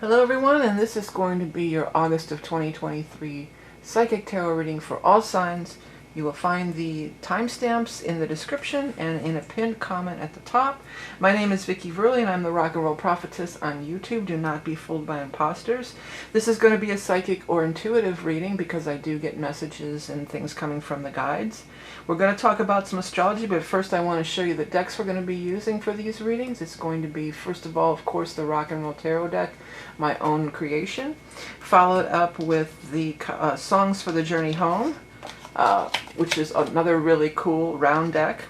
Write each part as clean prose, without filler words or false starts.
Hello everyone, and this is going to be your August of 2023 Psychic Tarot reading for all signs. You will find the timestamps in the description and in a pinned comment at the top. My name is vickieverlie and I'm the Rock and Roll Prophetess on YouTube. Do not be fooled by imposters. This is going to be a psychic or intuitive reading because I do get messages and things coming from the guides. We're going to talk about some astrology, but first I want to show you the decks we're going to be using for these readings. It's going to be, first of all, of course, the Rock and Roll Tarot deck, my own creation, followed up with the Songs for the Journey Home, which is another really cool round deck.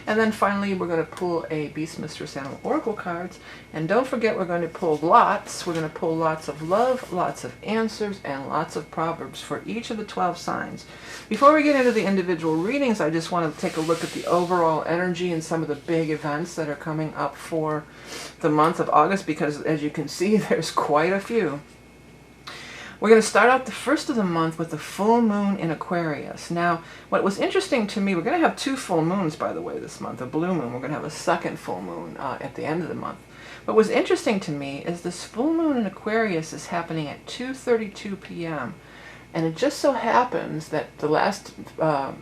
And then finally we're going to pull a Beast Mistress Animal Oracle cards. And don't forget, we're going to pull lots. We're going to pull lots of love, lots of answers, and lots of proverbs for each of the 12 signs. Before we get into the individual readings, I just want to take a look at the overall energy and some of the big events that are coming up for the month of August, because as you can see, there's quite a few. We're going to start out the first of the month with the full moon in Aquarius. Now, what was interesting to me, we're going to have two full moons, by the way, this month. A blue moon. We're going to have a second full moon at the end of the month. What was interesting to me is this full moon in Aquarius is happening at 2:32 p.m. And it just so happens that the last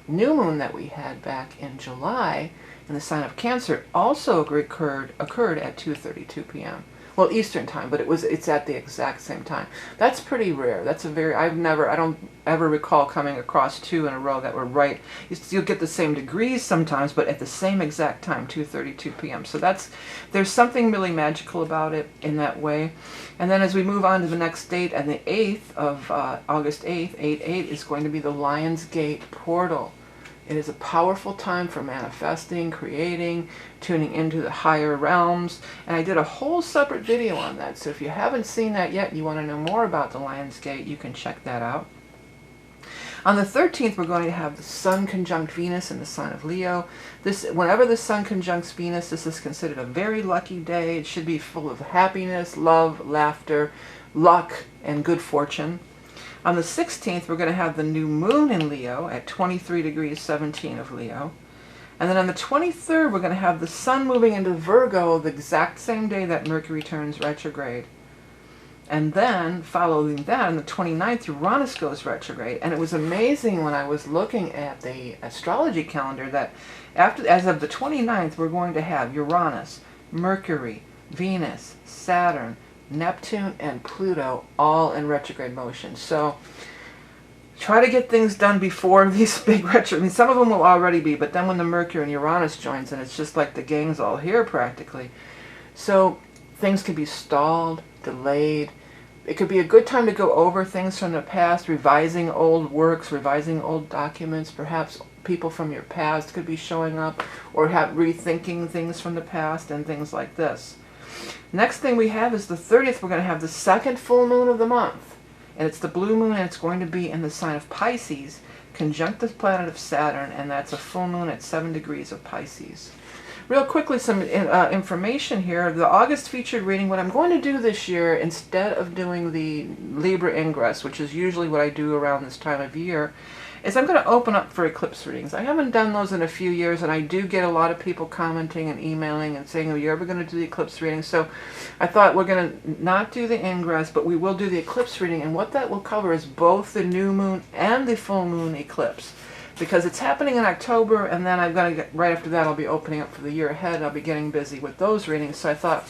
new moon that we had back in July in the sign of Cancer also occurred at 2:32 p.m. Well, Eastern time, but it's at the exact same time. That's pretty rare. That's a very, I don't ever recall coming across two in a row that were right. You'll get the same degrees sometimes, but at the same exact time, 2:32 p.m. So there's something really magical about it in that way. And then as we move on to the next date, and the 8th of August 8th, 8/8 is going to be the Lion's Gate portal. It is a powerful time for manifesting, creating, tuning into the higher realms. And I did a whole separate video on that. So if you haven't seen that yet and you want to know more about the Lion's Gate, you can check that out. On the 13th, we're going to have the Sun conjunct Venus in the sign of Leo. Whenever the Sun conjuncts Venus, this is considered a very lucky day. It should be full of happiness, love, laughter, luck, and good fortune. On the 16th, we're going to have the new moon in Leo at 23 degrees 17 of Leo. And then on the 23rd, we're going to have the Sun moving into Virgo the exact same day that Mercury turns retrograde. And then, following that, on the 29th, Uranus goes retrograde. And it was amazing when I was looking at the astrology calendar that as of the 29th, we're going to have Uranus, Mercury, Venus, Saturn, Neptune, and Pluto all in retrograde motion. So try to get things done before these big retro. I mean, some of them will already be, but then when the Mercury and Uranus joins, and it's just like the gang's all here practically. So things could be stalled, delayed. It could be a good time to go over things from the past, revising old works, revising old documents. Perhaps people from your past could be showing up, or rethinking things from the past and things like this. Next thing we have is the 30th. We're going to have the second full moon of the month. And it's the blue moon, and it's going to be in the sign of Pisces, conjunct the planet of Saturn, and that's a full moon at 7 degrees of Pisces. Real quickly, some information here. The August featured reading, what I'm going to do this year, instead of doing the Libra Ingress, which is usually what I do around this time of year, is I'm going to open up for eclipse readings. I haven't done those in a few years, and I do get a lot of people commenting and emailing and saying, are you ever going to do the eclipse reading? So I thought we're going to not do the ingress, but we will do the eclipse reading, and what that will cover is both the new moon and the full moon eclipse. Because it's happening in October, and then I'm going to get, right after that, I'll be opening up for the year ahead. I'll be getting busy with those readings. So I thought,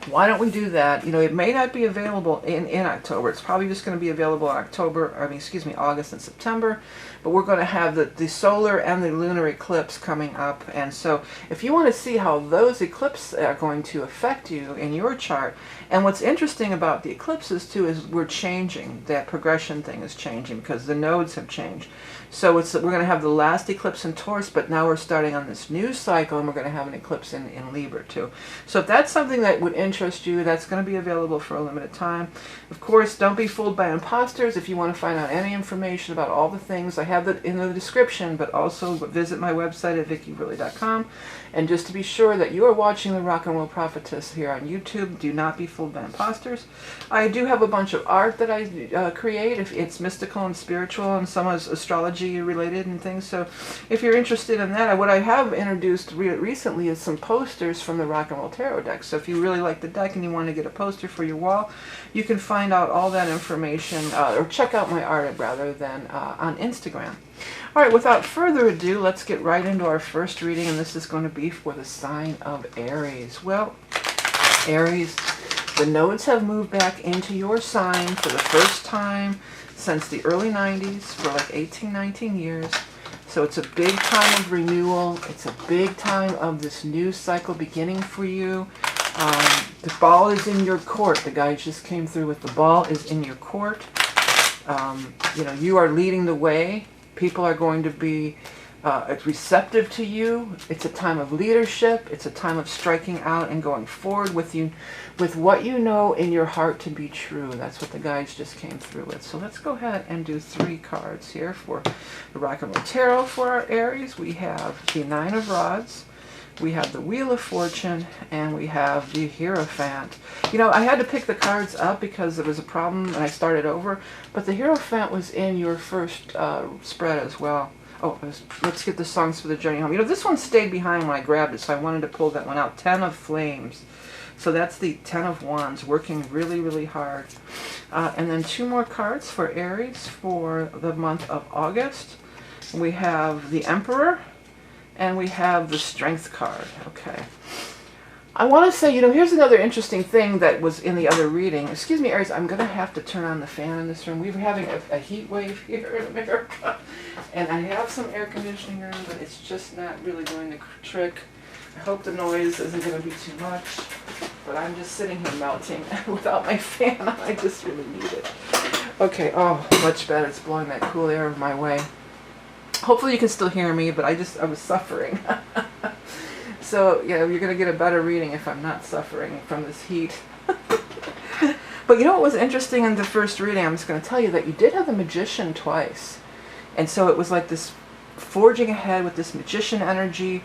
why don't we do that? You know, it may not be available in October. It's probably just going to be available in August and September. But we're going to have the solar and the lunar eclipse coming up. And so if you want to see how those eclipses are going to affect you in your chart, and what's interesting about the eclipses too is we're changing. That progression thing is changing because the nodes have changed. So we're going to have the last eclipse in Taurus, but now we're starting on this new cycle, and we're going to have an eclipse in Libra too. So if that's something that would interest you, that's going to be available for a limited time. Of course, don't be fooled by imposters. If you want to find out any information about all the things, I have that in the description, but also visit my website at vickieverlie.com. And just to be sure that you are watching the Rock and Roll Prophetess here on YouTube, do not be fooled by imposters. I do have a bunch of art that I create. It's mystical and spiritual, and some is astrology related and things. So if you're interested in that, what I have introduced recently is some posters from the Rock and Roll Tarot deck. So if you really like the deck and you want to get a poster for your wall, you can find out all that information, or check out my art rather than on Instagram. All right, without further ado, let's get right into our first reading, and this is going to be for the sign of Aries. Well, Aries, the nodes have moved back into your sign for the first time since the early 90s for like 18, 19 years. So it's a big time of renewal. It's a big time of this new cycle beginning for you. The ball is in your court. The guy just came through with the ball is in your court. You know, you are leading the way. People are going to be receptive to you. It's a time of leadership. It's a time of striking out and going forward with what you know in your heart to be true. That's what the guides just came through with. So let's go ahead and do 3 cards here for the Rock and Roll Tarot for our Aries. We have the 9 of Rods, we have the Wheel of Fortune, and we have the Hierophant. You know, I had to pick the cards up because there was a problem and I started over, but the Hierophant was in your first spread as well. Oh, let's get the songs for the journey home. You know, this one stayed behind when I grabbed it, so I wanted to pull that one out. 10 of Flames. So that's the 10 of Wands, working really, really hard. And then 2 more cards for Aries for the month of August. We have the Emperor, and we have the Strength card. Okay. I want to say, you know, here's another interesting thing that was in the other reading. Excuse me, Aries, I'm going to have to turn on the fan in this room. We're having a heat wave here in America. And I have some air conditioning on, but it's just not really doing the trick. I hope the noise isn't going to be too much. But I'm just sitting here melting without my fan on. I just really need it. Okay, oh, much better. It's blowing that cool air my way. Hopefully you can still hear me, but I was suffering. So, yeah, you're going to get a better reading if I'm not suffering from this heat. But you know what was interesting in the first reading? I'm just going to tell you that you did have the Magician twice. And so it was like this forging ahead with this Magician energy,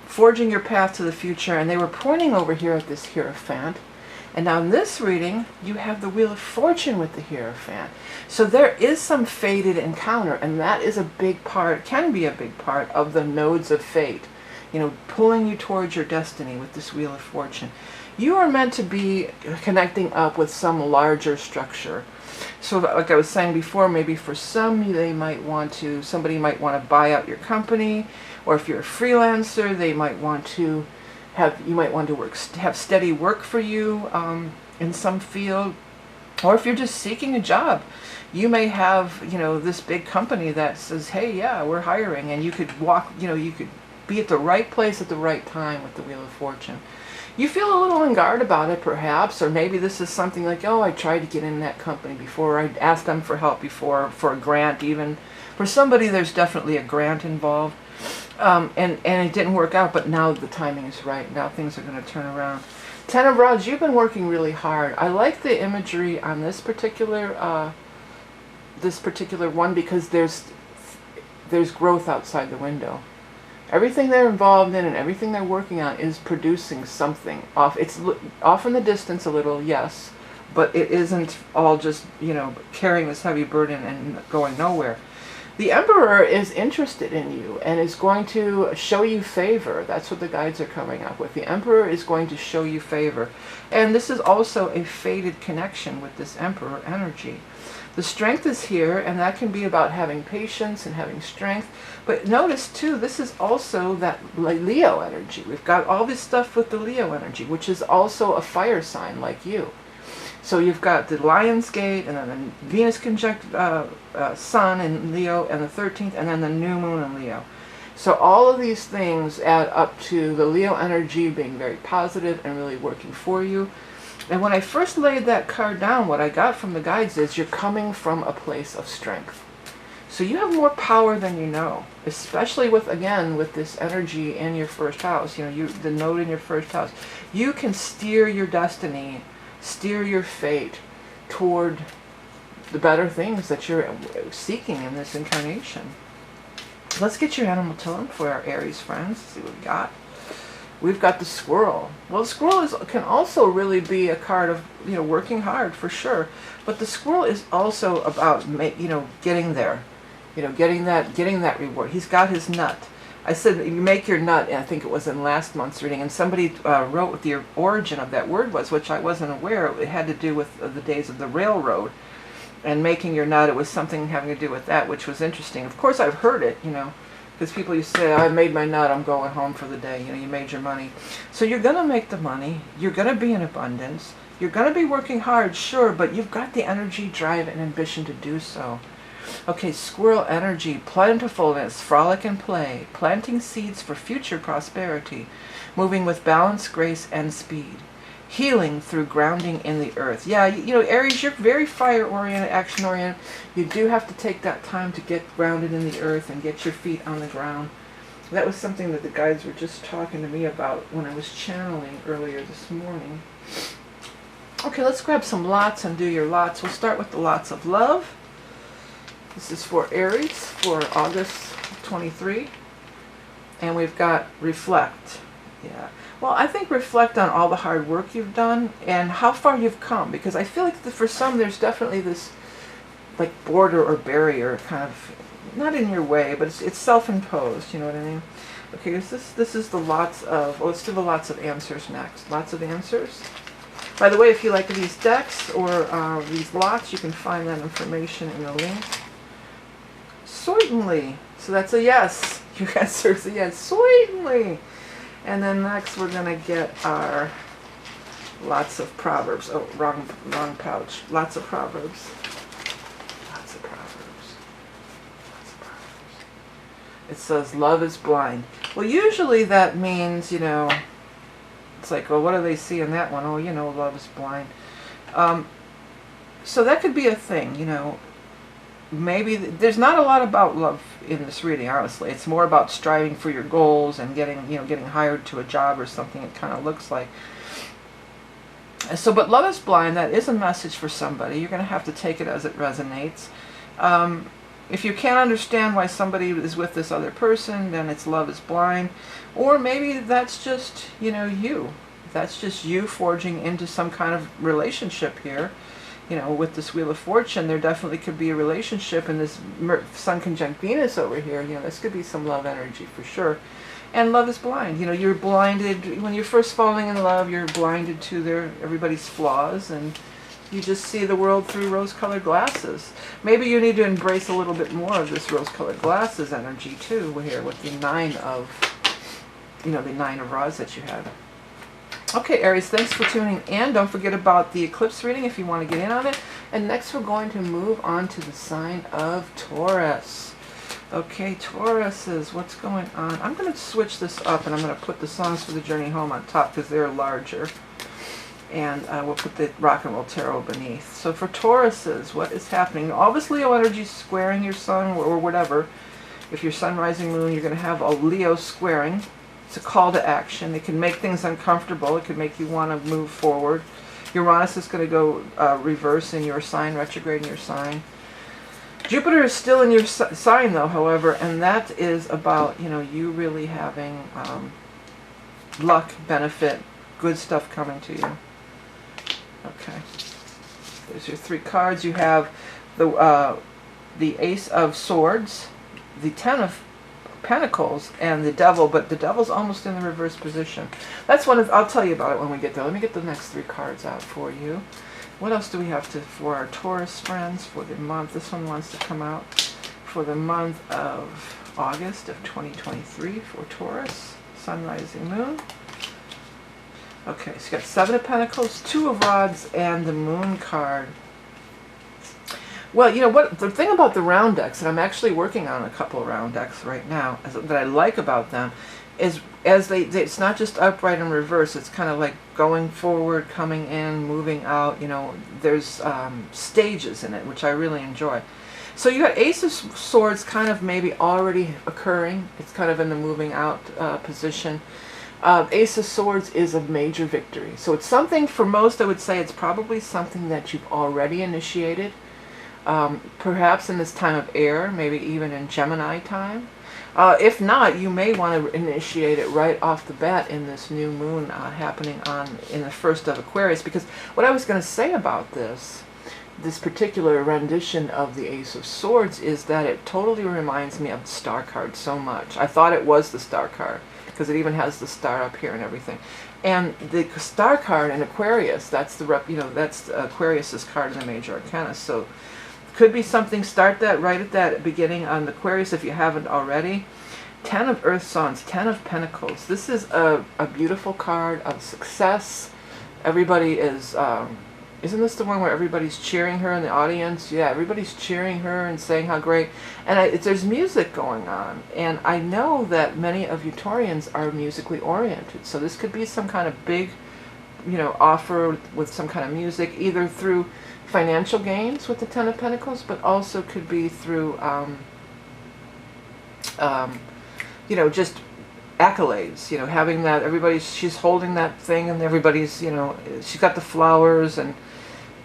forging your path to the future. And they were pointing over here at this Hierophant. And now in this reading, you have the Wheel of Fortune with the Hierophant. So there is some fated encounter, and that is a big part, can be a big part of the nodes of fate. You know, pulling you towards your destiny with this Wheel of Fortune. You are meant to be connecting up with some larger structure. So like I was saying before, maybe for some, somebody might want to buy out your company, or if you're a freelancer, they might want to have steady work for you in some field. Or if you're just seeking a job, you may have, you know, this big company that says, hey, yeah, we're hiring, and you could you could be at the right place at the right time with the Wheel of Fortune. You feel a little on guard about it, perhaps, or maybe this is something like, oh, I tried to get in that company before, I asked them for help before, for a grant even. For somebody, there's definitely a grant involved, and it didn't work out, but now the timing is right. Now things are going to turn around. 10 of Rods, you've been working really hard. I like the imagery on this particular one because there's growth outside the window. Everything they're involved in and everything they're working on is producing something. It's off in the distance a little, yes, but it isn't all just, you know, carrying this heavy burden and going nowhere. The Emperor is interested in you and is going to show you favor. That's what the guides are coming up with. The Emperor is going to show you favor. And this is also a fated connection with this Emperor energy. The Strength is here, and that can be about having patience and having strength. But notice, too, this is also that Leo energy. We've got all this stuff with the Leo energy, which is also a fire sign like you. So you've got the Lion's Gate, and then the Venus conjunct Sun in Leo, and the 13th, and then the new moon in Leo. So all of these things add up to the Leo energy being very positive and really working for you. And when I first laid that card down, what I got from the guides is you're coming from a place of strength. So you have more power than you know, especially with this energy in your first house, you know, the node in your first house. You can steer your destiny, steer your fate toward the better things that you're seeking in this incarnation. Let's get your animal totem for our Aries friends. Let's see what we got. We've got the squirrel. Well, the squirrel can also really be a card of, you know, working hard for sure. But the squirrel is also about, you know, getting there, you know, getting that reward. He's got his nut. I said you make your nut, and I think it was in last month's reading, and somebody wrote what the origin of that word was, which I wasn't aware. It had to do with the days of the railroad, and making your nut, it was something having to do with that, which was interesting. Of course, I've heard it, you know, because people used to say, I made my nut, I'm going home for the day. You know, you made your money. So you're going to make the money. You're going to be in abundance. You're going to be working hard, sure, but you've got the energy, drive, and ambition to do so. Okay, squirrel energy, plentifulness, frolic and play, planting seeds for future prosperity, moving with balance, grace, and speed, healing through grounding in the earth. Yeah, you know, Aries, you're very fire-oriented, action-oriented. You do have to take that time to get grounded in the earth and get your feet on the ground. That was something that the guides were just talking to me about when I was channeling earlier this morning. Okay, let's grab some lots and do your lots. We'll start with the lots of love. This is for Aries for August 23. And we've got reflect. Yeah. Well, I think reflect on all the hard work you've done and how far you've come. Because I feel like for some there's definitely this like border or barrier kind of, not in your way, but it's self-imposed, you know what I mean? Okay, this is the lots of, well, let's do the lots of answers next. Lots of answers. By the way, if you like these decks or these lots, you can find that information in the link. Certainly. So that's a yes. Your answer is a yes. Certainly. And then next we're going to get our lots of proverbs. Oh, wrong pouch. Lots of proverbs. Lots of proverbs. Lots of proverbs. It says love is blind. Well, usually that means, you know, it's like, well, what do they see in that one? Oh, you know, love is blind. So that could be a thing, you know. Maybe there's not a lot about love in this reading, honestly. It's more about striving for your goals and getting, you know, getting hired to a job or something. It kind of looks like. So, but love is blind. That is a message for somebody. You're going to have to take it as it resonates. If you can't understand why somebody is with this other person, then it's love is blind. Or maybe that's just, you know, you. That's just you forging into some kind of relationship here. You know, with this Wheel of Fortune, there definitely could be a relationship, and this Sun conjunct Venus over here, you know, this could be some love energy for sure. And love is blind. You know, you're blinded, when you're first falling in love, you're blinded to everybody's flaws, and you just see the world through rose-colored glasses. Maybe you need to embrace a little bit more of this rose-colored glasses energy too, here with the Nine of, you know, the Nine of Rods that you had. Okay, Aries, thanks for tuning in. Don't forget about the eclipse reading if you want to get in on it. And next we're going to move on to the sign of Taurus. Okay, Tauruses, what's going on? I'm going to switch this up, and I'm going to put the Songs for the Journey Home on top because they're larger. And we'll put the Rock and Roll Tarot beneath. So for Tauruses, what is happening? Obviously, Leo energy is squaring your sun or whatever. If you're sun, rising, moon, you're going to have a Leo squaring. It's a call to action. It can make things uncomfortable. It can make you want to move forward. Uranus is going to go reverse in your sign, retrograde in your sign. Jupiter is still in your sign, though, however, and that is about, you know, you really having luck, benefit, good stuff coming to you. Okay. There's your three cards. You have the Ace of Swords, the Ten of Pentacles, and the Devil, but the Devil's almost in the reverse position. That's one of, I'll tell you about it when we get there. Let me get the next three cards out for you. What else do we have for our Taurus friends for the month? This one wants to come out for the month of August of 2023 for Taurus, Sun, Rising, Moon. Okay, so you got Seven of Pentacles, Two of Rods, and the Moon card. Well, you know what, the thing about the round decks, and I'm actually working on a couple of round decks right now, that I like about them, is as it's not just upright and reverse, it's kind of like going forward, coming in, moving out, you know, there's stages in it, which I really enjoy. So you got Ace of Swords kind of maybe already occurring, it's kind of in the moving out position. Ace of Swords is a major victory. So it's something, for most I would say, it's probably something that you've already initiated. Perhaps in this time of air, maybe even in Gemini time. If not, you may want to initiate it right off the bat in this new moon happening in the 1st of Aquarius. Because what I was going to say about this this particular rendition of the Ace of Swords is that it totally reminds me of the Star card so much. I thought it was the Star card because it even has the star up here and everything. And the Star card in Aquarius, that's that's Aquarius's card in the Major Arcana. So could be something. Start that right at that beginning on Aquarius if you haven't already. 10 of Earth Sons, 10 of Pentacles. This is a beautiful card of success. Everybody is, isn't this the one where everybody's cheering her in the audience? Yeah, everybody's cheering her and saying how great. And there's music going on. And I know that many of you Taurians are musically oriented. So this could be some kind of big, offer with some kind of music, either through financial gains with the 10 of Pentacles, but also could be through, just accolades, having that, she's holding that thing and everybody's, she's got the flowers and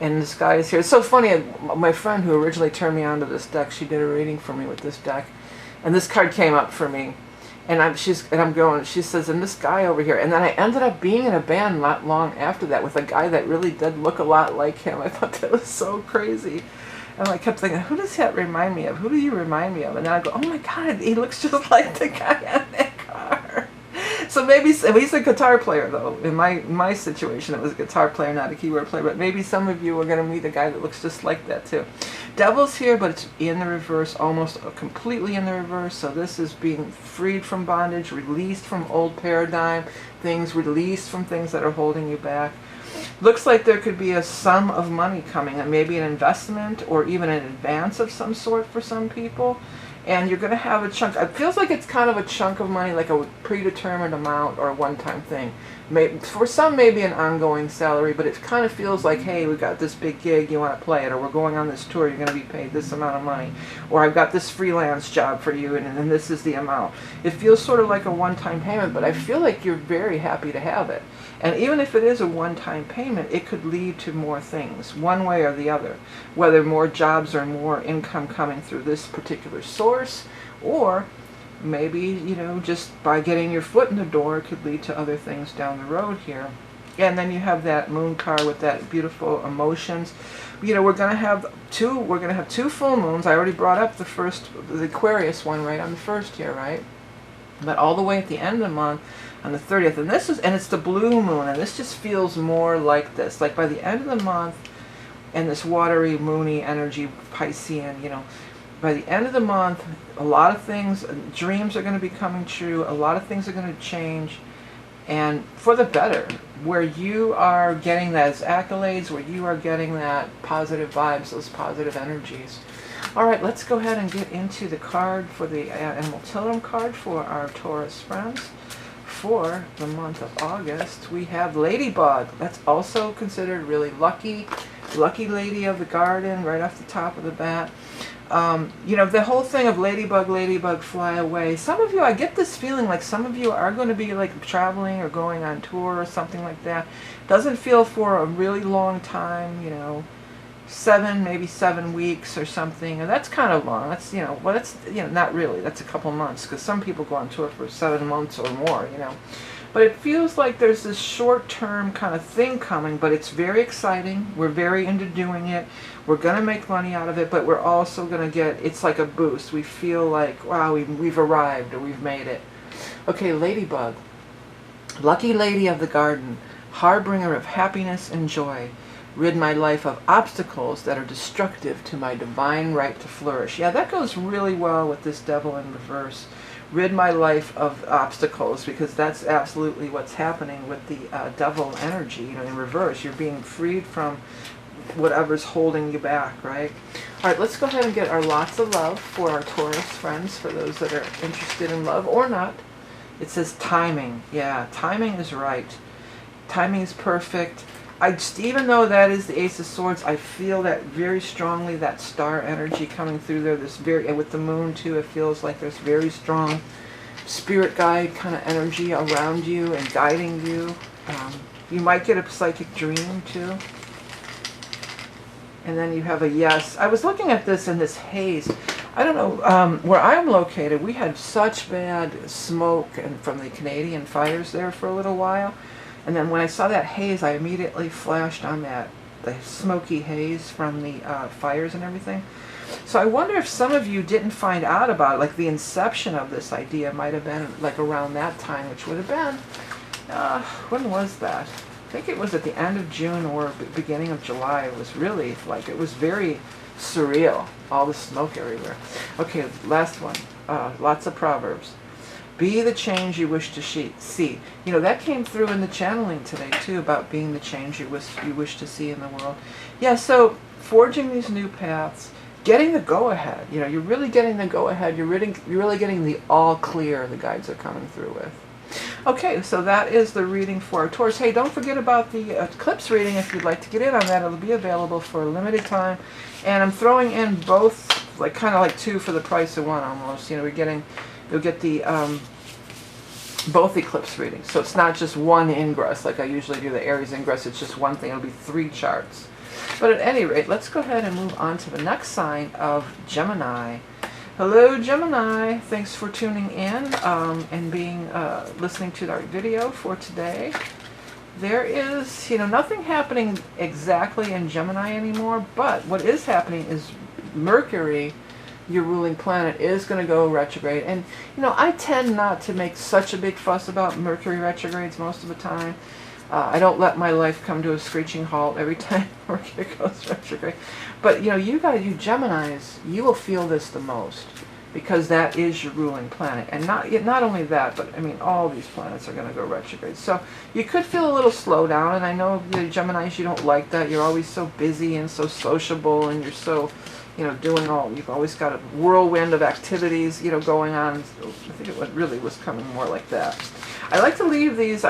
this guy is here. It's so funny, my friend who originally turned me on to this deck, she did a reading for me with this deck, and this card came up for me, and she says, and this guy over here, and then I ended up being in a band not long after that with a guy that really did look a lot like him. I thought that was so crazy. And I kept thinking, who does that remind me of? Who do you remind me of? And then I go, oh my God, he looks just like the guy on that car. So maybe, he's a guitar player though. In my situation, it was a guitar player, not a keyboard player. But maybe some of you are going to meet a guy that looks just like that too. Devil's here, but it's in the reverse, almost completely in the reverse. So this is being freed from bondage, released from old paradigm things, released from things that are holding you back. Looks like there could be a sum of money coming, and maybe an investment or even an advance of some sort for some people. And you're going to have a chunk. It feels like it's kind of a chunk of money, like a predetermined amount or a one-time thing. Maybe, for some, maybe an ongoing salary, but it kind of feels like, hey, we got this big gig, you want to play it, or we're going on this tour, you're going to be paid this amount of money, or I've got this freelance job for you, and then this is the amount. It feels sort of like a one-time payment, but I feel like you're very happy to have it. And even if it is a one-time payment, it could lead to more things, one way or the other, whether more jobs or more income coming through this particular source, or maybe, just by getting your foot in the door, it could lead to other things down the road here. And then you have that moon card with that beautiful emotions. We're going to have two full moons. I already brought up the Aquarius one right on the first here, right? But all the way at the end of the month, on the 30th, and it's the blue moon, and this just feels more like this. Like by the end of the month, and this watery, moony energy, Piscean, by the end of the month, a lot of things, dreams are going to be coming true, a lot of things are going to change, and for the better, where you are getting those accolades, where you are getting that positive vibes, those positive energies. All right, let's go ahead and get into the card for the Animal Totem card for our Taurus friends. For the month of August, we have Ladybug. That's also considered really lucky lady of the garden, right off the top of the bat. The whole thing of ladybug, fly away. Some of you, I get this feeling like some of you are going to be like traveling or going on tour or something like that. Doesn't feel for a really long time, maybe 7 weeks or something, and that's kind of long. That's not really. That's a couple months, because some people go on tour for 7 months or more, But it feels like there's this short-term kind of thing coming, but it's very exciting. We're very into doing it. We're gonna make money out of it, but we're also gonna it's like a boost. We feel like, wow, we've arrived, or we've made it. Okay, Ladybug, lucky lady of the garden, harbinger of happiness and joy. Rid my life of obstacles that are destructive to my divine right to flourish. Yeah, that goes really well with this devil in reverse. Rid my life of obstacles, because that's absolutely what's happening with the devil energy, in reverse. You're being freed from whatever's holding you back, right? All right, let's go ahead and get our lots of love for our Taurus friends, for those that are interested in love or not. It says timing. Yeah, timing is right. Timing is perfect. Even though that is the Ace of Swords, I feel that very strongly, that star energy coming through there. And with the moon too, it feels like there's very strong spirit guide kind of energy around you and guiding you. You might get a psychic dream too. And then you have a yes. I was looking at this in this haze. I don't know, where I'm located, we had such bad smoke from the Canadian fires there for a little while. And then when I saw that haze, I immediately flashed on that the smoky haze from the fires and everything. So I wonder if some of you didn't find out about it, like the inception of this idea might have been like around that time, which would have been, when was that? I think it was at the end of June or beginning of July. It was really like, it was very surreal, all the smoke everywhere. Okay, last one, lots of proverbs. Be the change you wish to see. You know, that came through in the channeling today too, about being the change you wish to see in the world. Yeah, so forging these new paths, getting the go-ahead. You know, you're really getting the go-ahead. You're really getting the all clear the guides are coming through with. Okay, so that is the reading for Taurus. Hey, don't forget about the eclipse reading if you'd like to get in on that. It'll be available for a limited time. And I'm throwing in both, like kind of like two for the price of one almost. You know, you'll get the both eclipse readings. So it's not just one ingress like I usually do the Aries ingress. It's just one thing. It'll be 3 charts. But at any rate, let's go ahead and move on to the next sign of Gemini. Hello, Gemini. Thanks for tuning in and listening to our video for today. There is, you know, nothing happening exactly in Gemini anymore, but what is happening is Mercury, your ruling planet, is going to go retrograde. And, you know, I tend not to make such a big fuss about Mercury retrogrades most of the time. I don't let my life come to a screeching halt every time Mercury goes retrograde. But, you know, you guys, you Geminis, you will feel this the most because that is your ruling planet. And not only that, but, I mean, all these planets are going to go retrograde. So you could feel a little slowdown, and I know the Geminis, you don't like that. You're always so busy and so sociable, and you're so, you know, you've always got a whirlwind of activities, you know, going on. I think it really was coming more like that. I like to leave these...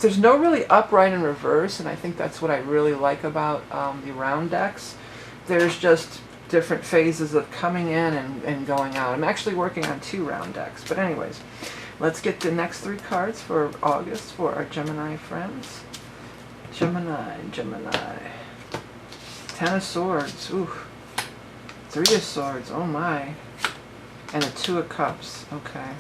There's no really upright and reverse, and I think that's what I really like about the round decks. There's just different phases of coming in and going out. I'm actually working on 2 round decks. But anyways, let's get the next 3 cards for August for our Gemini friends. Gemini. 10 of Swords. Ooh. 3 of Swords. Oh my. And a 2 of Cups. Okay.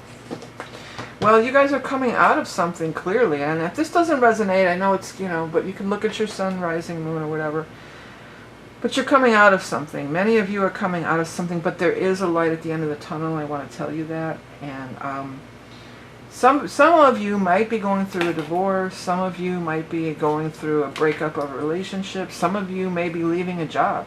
Well, you guys are coming out of something clearly, and if this doesn't resonate, I know it's, you know, but you can look at your sun, rising, moon, or whatever. But you're coming out of something. Many of you are coming out of something, but there is a light at the end of the tunnel. I want to tell you that. And some of you might be going through a divorce. Some of you might be going through a breakup of a relationship. Some of you may be leaving a job.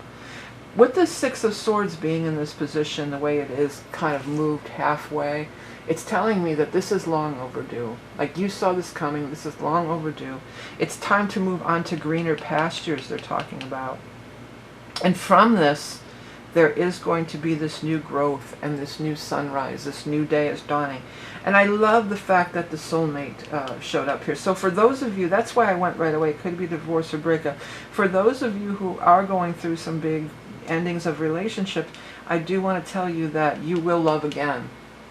With the 6 of Swords being in this position, the way it is kind of moved halfway, it's telling me that this is long overdue. Like, you saw this coming. This is long overdue. It's time to move on to greener pastures, they're talking about. And from this, there is going to be this new growth and this new sunrise. This new day is dawning. And I love the fact that the soulmate showed up here. So for those of you, that's why I went right away. It could be divorce or breakup. For those of you who are going through some big endings of relationships, I do want to tell you that you will love again.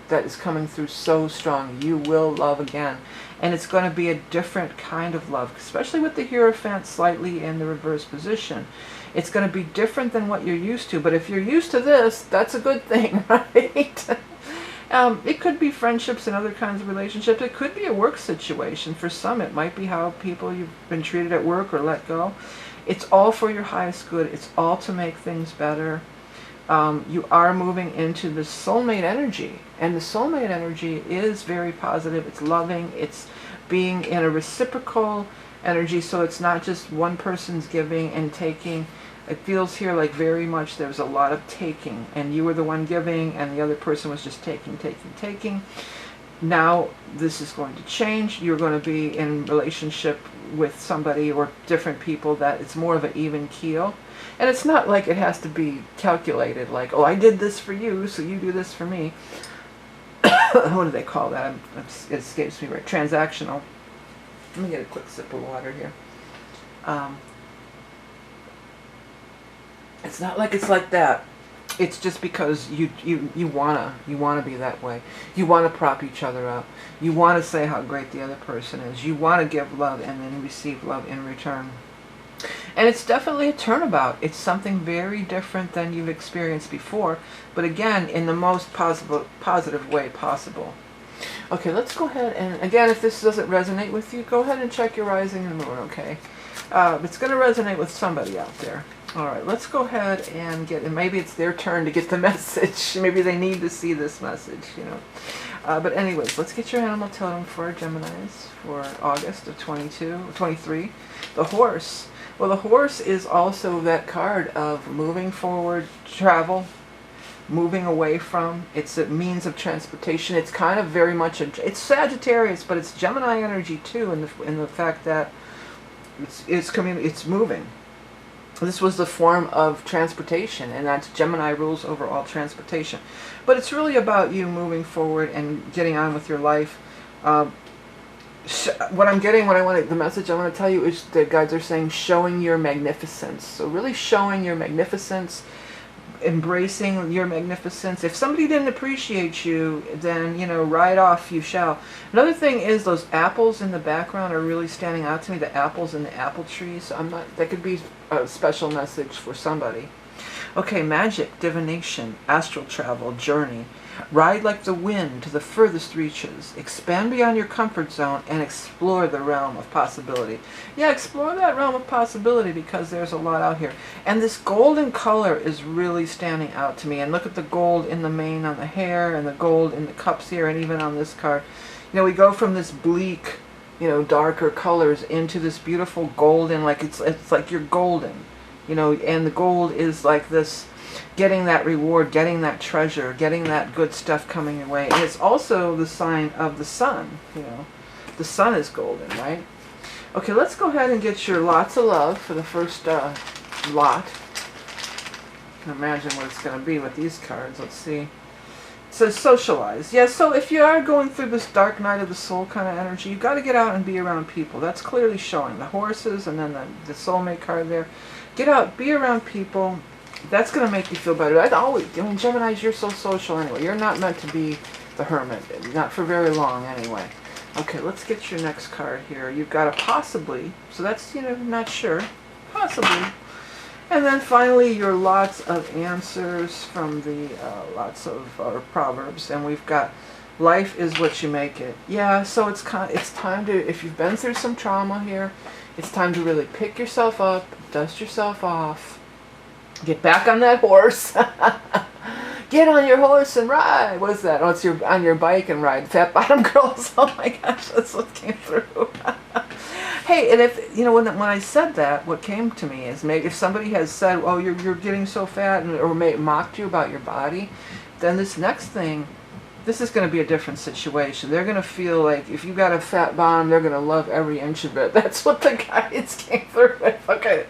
That is coming through so strong. You will love again. And it's going to be a different kind of love, especially with the Hierophant slightly in the reverse position. It's going to be different than what you're used to. But if you're used to this, that's a good thing, right? It could be friendships and other kinds of relationships. It could be a work situation. For some, it might be how people you've been treated at work or let go. It's all for your highest good. It's all to make things better. You are moving into the soulmate energy, and the soulmate energy is very positive. It's loving. It's being in a reciprocal energy, so it's not just one person's giving and taking. It feels here like very much there's a lot of taking, and you were the one giving, and the other person was just taking. Now this is going to change. You're going to be in relationship with somebody or different people that it's more of an even keel. And it's not like it has to be calculated, like, oh, I did this for you, so you do this for me. What do they call that? It escapes me right. Transactional. Let me get a quick sip of water here. It's not like it's like that. It's just because you wanna be that way. You want to prop each other up. You want to say how great the other person is. You want to give love and then receive love in return. And it's definitely a turnabout. It's something very different than you've experienced before, but again, in the most positive way possible. Okay, let's go ahead and, again, if this doesn't resonate with you, go ahead and check your rising and moon, okay? It's going to resonate with somebody out there. All right, let's go ahead and and maybe it's their turn to get the message. Maybe they need to see this message, you know. But anyways, let's get your animal totem for our Geminis for August of 23. The horse. Well, the horse is also that card of moving forward, travel, moving away from. It's a means of transportation. It's kind of very much it's Sagittarius, but it's Gemini energy too, in the fact that it's moving. This was the form of transportation, and that's Gemini rules over all transportation. But it's really about you moving forward and getting on with your life. What I'm getting, the message I want to tell you is that guides are saying showing your magnificence. So really showing your magnificence, embracing your magnificence. If somebody didn't appreciate you, then, you know, ride off you shall. Another thing is those apples in the background are really standing out to me, the apples in the apple tree. So that could be a special message for somebody. Okay, magic, divination, astral travel, journey. Ride like the wind to the furthest reaches. Expand beyond your comfort zone and explore the realm of possibility. Yeah, explore that realm of possibility because there's a lot out here. And this golden color is really standing out to me. And look at the gold in the mane on the hair and the gold in the cups here and even on this card. You know, we go from this bleak, you know, darker colors into this beautiful golden, like it's like you're golden, you know, and the gold is like this, getting that reward, getting that treasure, getting that good stuff coming your way. And it's also the sign of the sun, you know. The sun is golden, right? Okay, let's go ahead and get your lots of love for the first lot. I can imagine what it's going to be with these cards. Let's see. It says socialize. Yeah, so if you are going through this dark night of the soul kind of energy, you've got to get out and be around people. That's clearly showing. The horses and then the soulmate card there. Get out, be around people. That's going to make you feel better. Geminis, you're so social anyway. You're not meant to be the hermit. Not for very long anyway. Okay, let's get your next card here. You've got a possibly. So that's, you know, not sure. Possibly. And then finally, your lots of answers from the lots of proverbs. And we've got life is what you make it. Yeah, so it's time to, if you've been through some trauma here, it's time to really pick yourself up, dust yourself off. Get back on that horse. Get on your horse and ride. What is that? Oh, it's on your bike and ride. Fat bottom girls. Oh my gosh, that's what came through. Hey, and if, you know, when I said that, what came to me is maybe if somebody has said, oh, you're getting so fat, or mocked you about your body, then this next thing, this is going to be a different situation. They're going to feel like if you got a fat bottom, they're going to love every inch of it. That's what the guides came through with. Okay,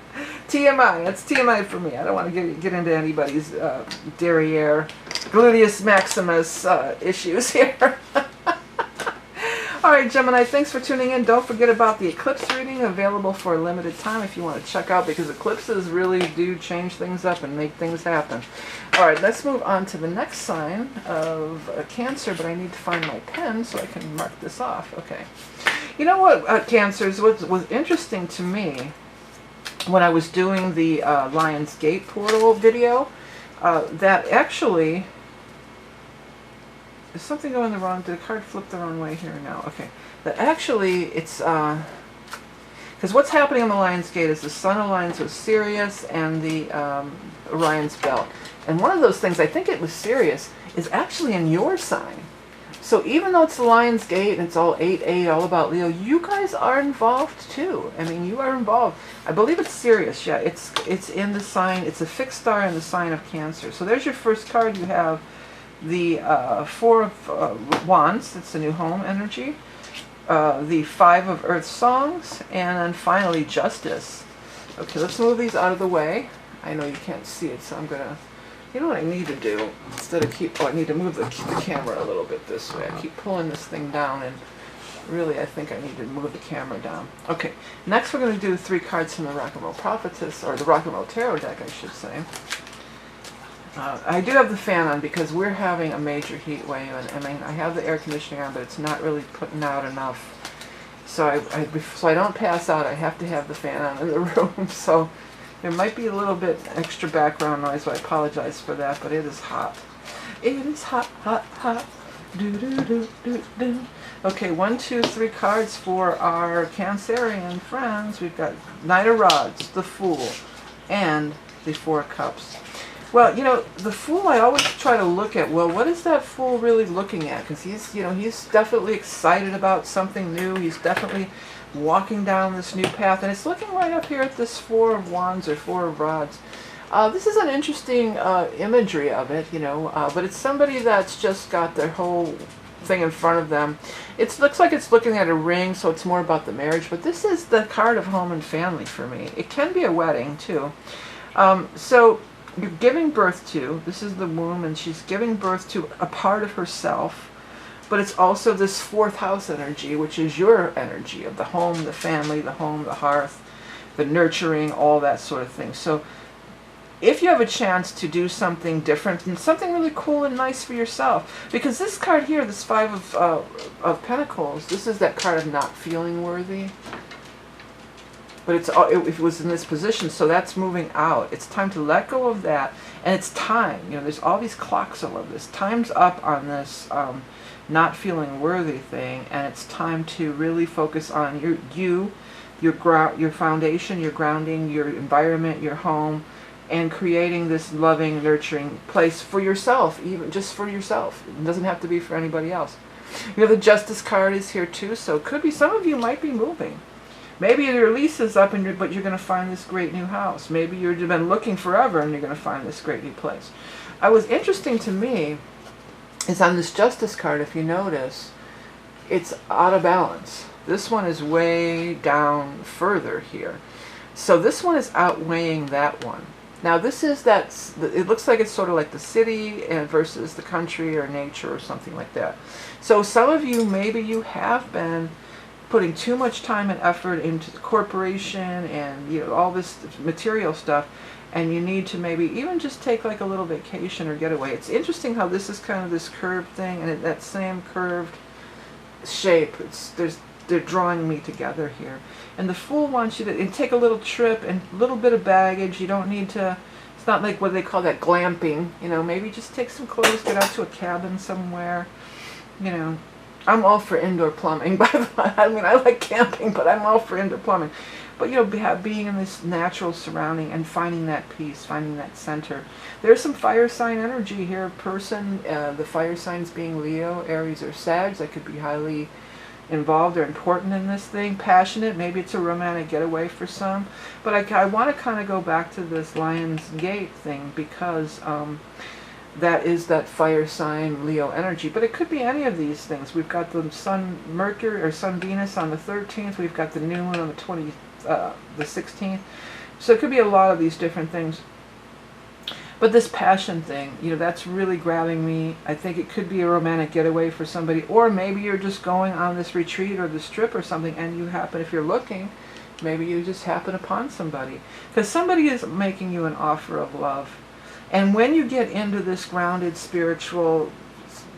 TMI. That's TMI for me. I don't want to get into anybody's derriere, gluteus maximus issues here. All right, Gemini, thanks for tuning in. Don't forget about the eclipse reading available for a limited time if you want to check out, because eclipses really do change things up and make things happen. All right, let's move on to the next sign of Cancer, but I need to find my pen so I can mark this off. Okay. You know what, Cancers, what was interesting to me when I was doing the Lion's Gate portal video, that actually... Is something going the wrong? Did the card flip the wrong way here? No. Okay. That actually, it's... Because what's happening on the Lion's Gate is the Sun aligns with Sirius and the Orion's Belt. And one of those things, I think it was Sirius, is actually in your sign. So even though it's the Lion's Gate and it's all 8-8, all about Leo, you guys are involved too. I mean, you are involved. I believe it's Sirius. Yeah, it's in the sign. It's a fixed star in the sign of Cancer. So there's your first card. You have the Four of Wands, it's the new home energy, the Five of Earth songs, and then finally Justice. Okay, let's move these out of the way. I know you can't see it, so I'm gonna, you know what I need to do? Instead of I need to move the camera a little bit this way. I keep pulling this thing down, and really I think I need to move the camera down. Okay, next we're gonna do 3 cards from the Rock and Roll Prophetess, or the Rock and Roll Tarot deck, I should say. I do have the fan on because we're having a major heat wave, and I mean, I have the air conditioning on, but it's not really putting out enough. So I don't pass out, I have to have the fan on in the room. So there might be a little bit extra background noise, so I apologize for that, but it is hot. It is hot, hot, hot. Do, do, do, do, do. Okay, 1, 2, 3 cards for our Cancerian friends. We've got Knight of Rods, the Fool, and the Four of Cups. Well, you know, the Fool, I always try to look at, well, what is that Fool really looking at? Because he's, you know, he's definitely excited about something new. He's definitely walking down this new path. And it's looking right up here at this Four of Wands or Four of Rods. This is an interesting imagery of it, you know, but it's somebody that's just got their whole thing in front of them. It looks like it's looking at a ring, so it's more about the marriage. But this is the card of home and family for me. It can be a wedding, too. So you're giving birth to, this is the womb, and she's giving birth to a part of herself, but it's also this fourth house energy, which is your energy of the home, the family, the home, the hearth, the nurturing, all that sort of thing. So if you have a chance to do something different and something really cool and nice for yourself, because this card here, this Five of Pentacles, this is that card of not feeling worthy. But it was in this position, so that's moving out. It's time to let go of that, and it's time. You know, there's all these clocks all over this. Time's up on this not feeling worthy thing, and it's time to really focus on your foundation, your grounding, your environment, your home, and creating this loving, nurturing place for yourself, even just for yourself. It doesn't have to be for anybody else. You know, the Justice card is here too, so it could be some of you might be moving. Maybe your lease is up, but you're going to find this great new house. Maybe you've been looking forever and you're going to find this great new place. What's interesting to me is on this Justice card, if you notice, it's out of balance. This one is way down further here. So this one is outweighing that one. Now this is it looks like it's sort of like the city versus the country or nature or something like that. So some of you, maybe you have been putting too much time and effort into the corporation and, you know, all this material stuff, and you need to maybe even just take like a little vacation or getaway. It's interesting how this is kind of this curved thing, and that same curved shape, they're drawing me together here. And the Fool wants you to take a little trip and a little bit of baggage. You don't need to, it's not like what they call that glamping, you know, maybe just take some clothes, get out to a cabin somewhere, you know. I'm all for indoor plumbing, by the way. I mean, I like camping, but I'm all for indoor plumbing. But, you know, being in this natural surrounding and finding that peace, finding that center. There's some fire sign energy here. Person, the fire signs being Leo, Aries, or Sag, that could be highly involved or important in this thing. Passionate, maybe it's a romantic getaway for some. But I want to kind of go back to this Lion's Gate thing, because that is that fire sign Leo energy. But it could be any of these things. We've got the Sun Mercury or Sun Venus on the 13th. We've got the new one on the 16th. So it could be a lot of these different things. But this passion thing, you know, that's really grabbing me. I think it could be a romantic getaway for somebody, or maybe you're just going on this retreat or this trip or something, and you happen, if you're looking, maybe you just happen upon somebody, because somebody is making you an offer of love. And when you get into this grounded spiritual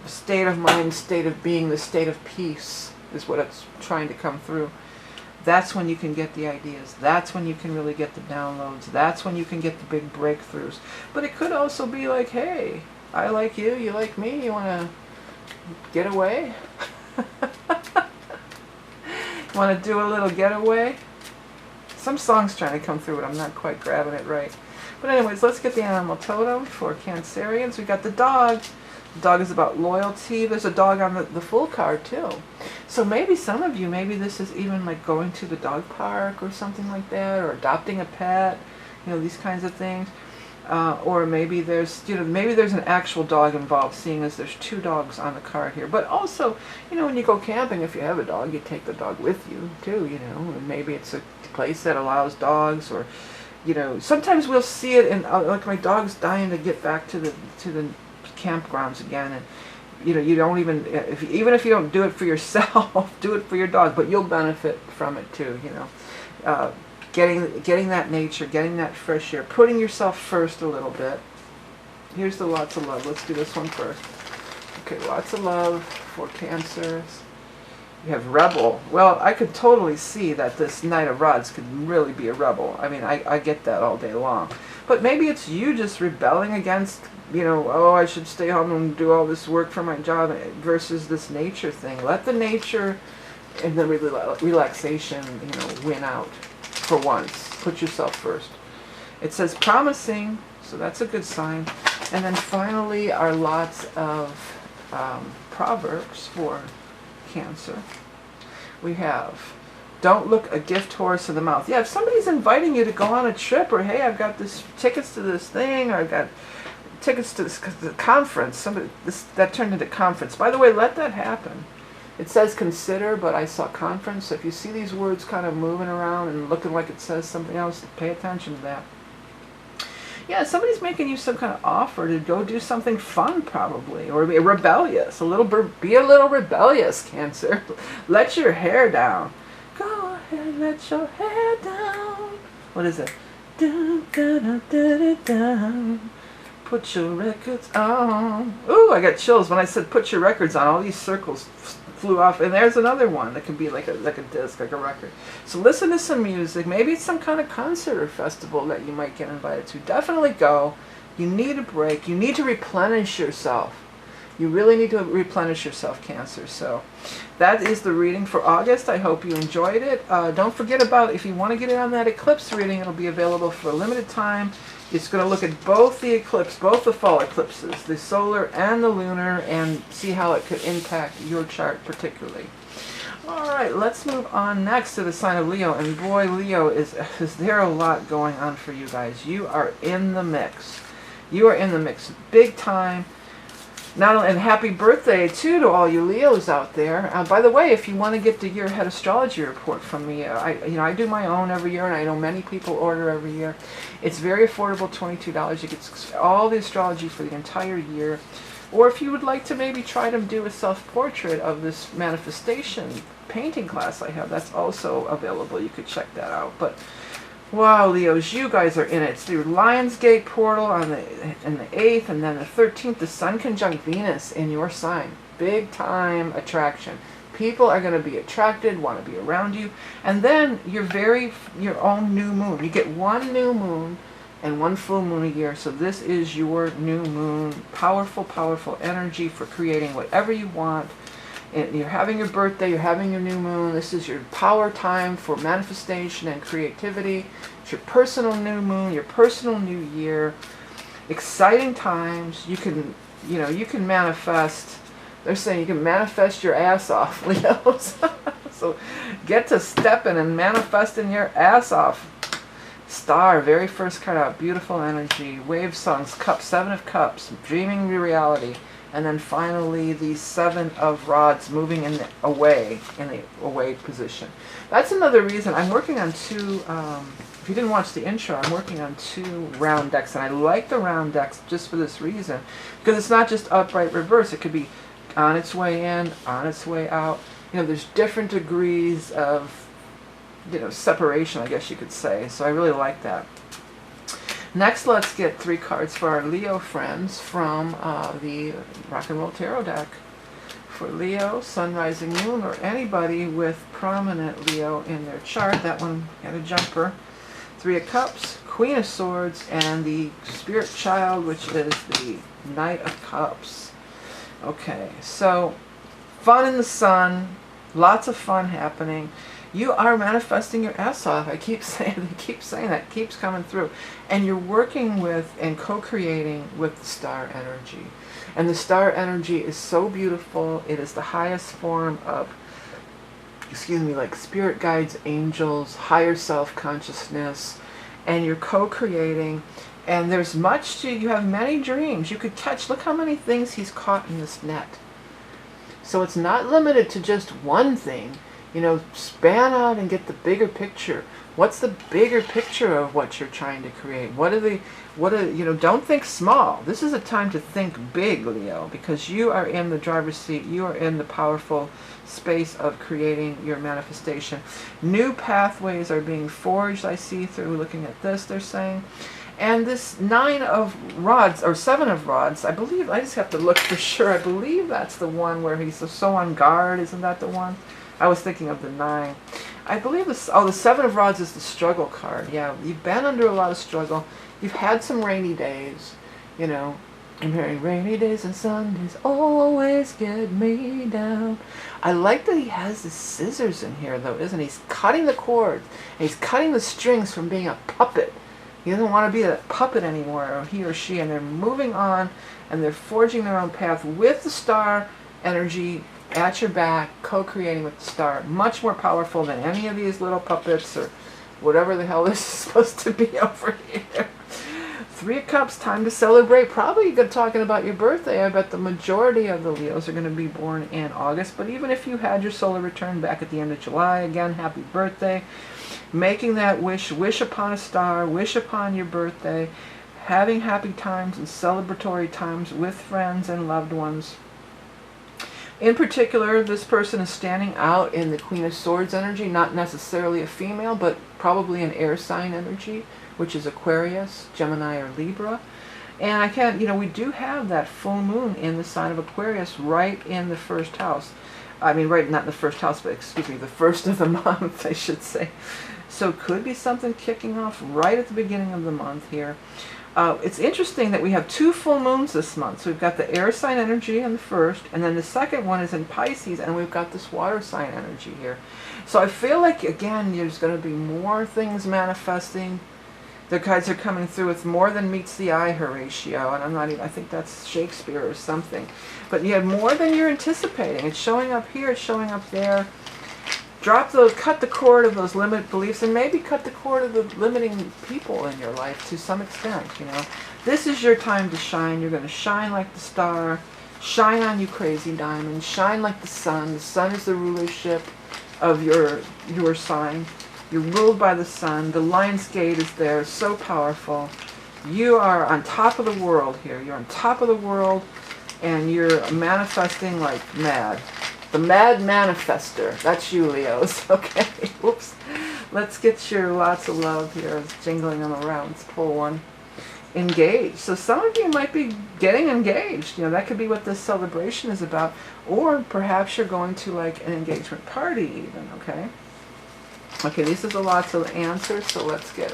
state of mind, state of being, the state of peace is what it's trying to come through. That's when you can get the ideas. That's when you can really get the downloads. That's when you can get the big breakthroughs. But it could also be like, hey, I like you, you like me, you want to get away? You want to do a little getaway? Some song's trying to come through, but I'm not quite grabbing it right. But anyways, let's get the animal totem for Cancerians. We got the dog. The dog is about loyalty. There's a dog on the Fool card too. So maybe some of you, maybe this is even like going to the dog park or something like that, or adopting a pet, you know, these kinds of things. Or maybe there's, you know, maybe there's an actual dog involved, seeing as there's two dogs on the card here. But also, you know, when you go camping, if you have a dog, you take the dog with you too, you know, and maybe it's a place that allows dogs, or, you know, sometimes we'll see it in, like my dog's dying to get back to the campgrounds again, and you know, you don't even if you don't do it for yourself, do it for your dog, but you'll benefit from it too, you know. Getting that nature, getting that fresh air, putting yourself first a little bit. Here's the lots of love. Let's do this one first. Okay, lots of love for Cancers. You have rebel. Well, I could totally see that this Knight of Rods could really be a rebel. I mean, I get that all day long. But maybe it's you just rebelling against, you know, oh, I should stay home and do all this work for my job versus this nature thing. Let the nature and the relaxation, you know, win out for once. Put yourself first. It says promising, so that's a good sign. And then finally are lots of proverbs for Cancer. We have, don't look a gift horse in the mouth. Yeah, if somebody's inviting you to go on a trip, or hey, I've got this tickets to this thing, or I've got tickets to this conference. That turned into conference. By the way, let that happen. It says consider, but I saw conference. So if you see these words kind of moving around and looking like it says something else, pay attention to that. Yeah, somebody's making you some kind of offer to go do something fun, probably, or be rebellious. Be a little rebellious, Cancer. Let your hair down. Go ahead, let your hair down. What is it? Dun, dun, dun, dun, dun. Put your records on. Ooh, I got chills when I said put your records on. All these circles flew off, and there's another one that could be like a disc, like a record. So listen to some music. Maybe it's some kind of concert or festival that you might get invited to. Definitely go. You need a break. You need to replenish yourself. You really need to replenish yourself, Cancer. So that is the reading for August. I hope you enjoyed it. Don't forget about, if you want to get in on that eclipse reading, it'll be available for a limited time. It's going to look at both the eclipse, both the fall eclipses, the solar and the lunar, and see how it could impact your chart particularly. All right, let's move on next to the sign of Leo. And boy, Leo, is there a lot going on for you guys. You are in the mix. You are in the mix big time. Not only, and happy birthday too to all you Leos out there. By the way, if you want to get the year ahead astrology report from me, I do my own every year, and I know many people order every year. It's very affordable, $22. You get all the astrology for the entire year. Or if you would like to maybe try to do a self-portrait of this manifestation painting class I have, that's also available. You could check that out. But wow, Leos, you guys are in it. It's the Lionsgate portal on the 8th, and then the 13th, the Sun conjunct Venus in your sign. Big time attraction. People are going to be attracted, want to be around you. And then your own new moon. You get one new moon and one full moon a year. So this is your new moon. Powerful, powerful energy for creating whatever you want. And you're having your birthday, you're having your new moon. This is your power time for manifestation and creativity. It's your personal new moon, your personal new year. Exciting times. You can manifest. They're saying you can manifest your ass off, Leos. So get to stepping and manifesting your ass off. Star, very first card out. Beautiful energy. Wave songs, cup, 7 of cups, dreaming your reality. And then finally, the 7 of rods moving in the away position. That's another reason I'm working on 2. If you didn't watch the intro, I'm working on 2 round decks, and I like the round decks just for this reason, because it's not just upright reverse. It could be on its way in, on its way out. There's different degrees of, separation, I guess you could say. So I really like that. Next, let's get 3 cards for our Leo friends from the Rock and Roll Tarot deck. For Leo, Sun, Rising, Moon, or anybody with prominent Leo in their chart. That one had a jumper. 3 of Cups, Queen of Swords, and the Spirit Child, which is the Knight of Cups. Okay, so fun in the sun, lots of fun happening. You are manifesting your ass off. I keep saying that, keeps coming through. And you're working with and co-creating with the star energy. And the star energy is so beautiful. It is the highest form of, like spirit guides, angels, higher self-consciousness. And you're co-creating. And there's much you have many dreams. You could catch, look how many things he's caught in this net. So it's not limited to just one thing. Span out and get the bigger picture. What's the bigger picture of what you're trying to create? Don't think small. This is a time to think big, Leo, because you are in the driver's seat. You are in the powerful space of creating your manifestation. New pathways are being forged, I see, through looking at this, they're saying. And this 9 of rods, or 7 of rods, I believe, I just have to look for sure. I believe that's the one where he's so on guard. Isn't that the one? I was thinking of the 9. I believe the 7 of rods is the struggle card. Yeah, you've been under a lot of struggle. you've had some rainy days, you know. I'm hearing rainy days and Sundays always get me down. I like that he has the scissors in here, though, isn't he? He's cutting the cords. And he's cutting the strings from being a puppet. He doesn't want to be a puppet anymore, or he or she, and they're moving on, and they're forging their own path with the star energy at your back, co-creating with the star. Much more powerful than any of these little puppets, or whatever the hell this is supposed to be over here. Three of Cups, time to celebrate. Probably good talking about your birthday. I bet the majority of the Leos are going to be born in August. But even if you had your solar return back at the end of July, again, happy birthday. Making that wish, wish upon a star, wish upon your birthday. Having happy times and celebratory times with friends and loved ones. In particular, this person is standing out in the Queen of Swords energy, not necessarily a female, but probably an air sign energy, which is Aquarius, Gemini, or Libra. And I can't, you know, we do have that full moon in the sign of Aquarius right in the first house. I mean, right, not in the first house, but excuse me, the first of the month, I should say. So it could be something kicking off right at the beginning of the month here. It's interesting that we have two full moons this month. So we've got the air sign energy in the first, and then the second one is in Pisces, and we've got this water sign energy here. So I feel like, again, there's going to be more things manifesting. The cards are coming through with more than meets the eye, Horatio, and I'm not even, I think that's Shakespeare or something. But you have more than you're anticipating. It's showing up here, it's showing up there. Drop those, cut the cord of those limited beliefs, and maybe cut the cord of the limiting people in your life to some extent, you know. This is your time to shine. You're going to shine like the star. Shine on, you crazy diamond. Shine like the sun. The sun is the rulership of your sign. You're ruled by the sun. The lion's gate is there, so powerful. You are on top of the world here. You're on top of the world, and you're manifesting like mad. The mad manifester. That's you, Leos. Okay. Whoops. Let's get your lots of love here. It's jingling them around. Let's pull one. Engaged. So some of you might be getting engaged. You know, that could be what this celebration is about. Or perhaps you're going to like an engagement party even, okay? Okay, these are the lots of answers, so let's get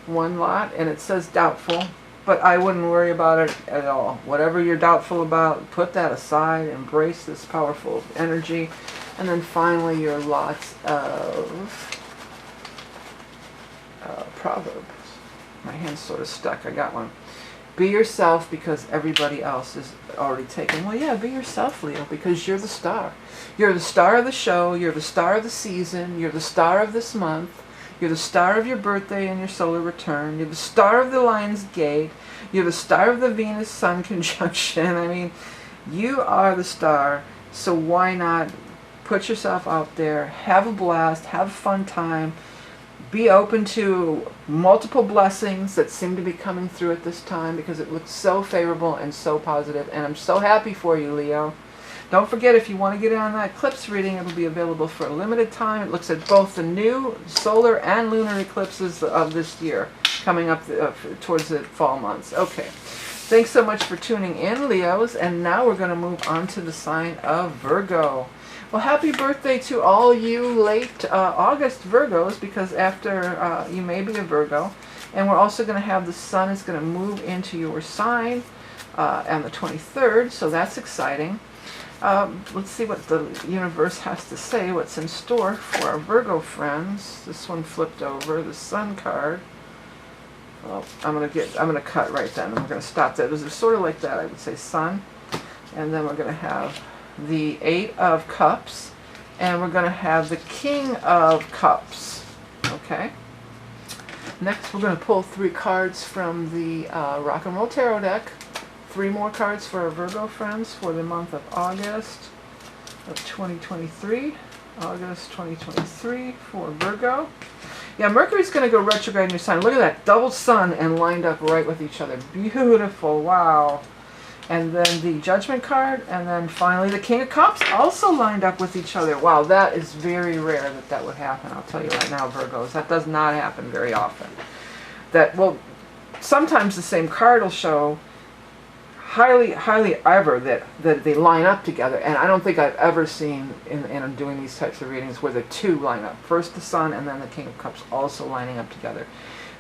one lot. And it says doubtful, but I wouldn't worry about it at all. Whatever you're doubtful about, put that aside. Embrace this powerful energy. And then finally, your lots of Proverbs. My hand's sort of stuck. I got one. Be yourself because everybody else is already taken. Well, yeah, be yourself, Leo, because you're the star. You're the star of the show. You're the star of the season. You're the star of this month. You're the star of your birthday and your solar return. You're the star of the Lion's Gate. You're the star of the Venus-Sun conjunction. I mean, you are the star, so why not put yourself out there, have a blast, have a fun time, be open to multiple blessings that seem to be coming through at this time because it looks so favorable and so positive, and I'm so happy for you, Leo. Don't forget, if you want to get in on that eclipse reading, it'll be available for a limited time. It looks at both the new solar and lunar eclipses of this year, coming up towards the fall months. Okay, thanks so much for tuning in, Leos, and now we're going to move on to the sign of Virgo. Well, happy birthday to all you late August Virgos, because after you may be a Virgo. And we're also going to have the sun is going to move into your sign on the 23rd, so that's exciting. Let's see what the universe has to say, what's in store for our Virgo friends. This one flipped over, the sun card. Well, I'm gonna cut right then. I'm gonna stop that. It was sort of like that, I would say, sun. And then we're gonna have the 8 of Cups, and we're going to have the King of Cups. Okay. Next, we're going to pull 3 cards from the Rock and Roll Tarot deck. 3 more cards for our Virgo friends for the month of August of 2023. August 2023 for Virgo. Yeah, Mercury's going to go retrograde in your sign. Look at that, double sun and lined up right with each other. Beautiful. Wow. And then the Judgment card, and then finally the King of Cups also lined up with each other. Wow, that is very rare that that would happen. I'll tell you right now, Virgos, that does not happen very often. That, well, sometimes the same card will show highly ever that they line up together. And I don't think I've ever seen in doing these types of readings where the 2 line up. First the Sun and then the King of Cups also lining up together.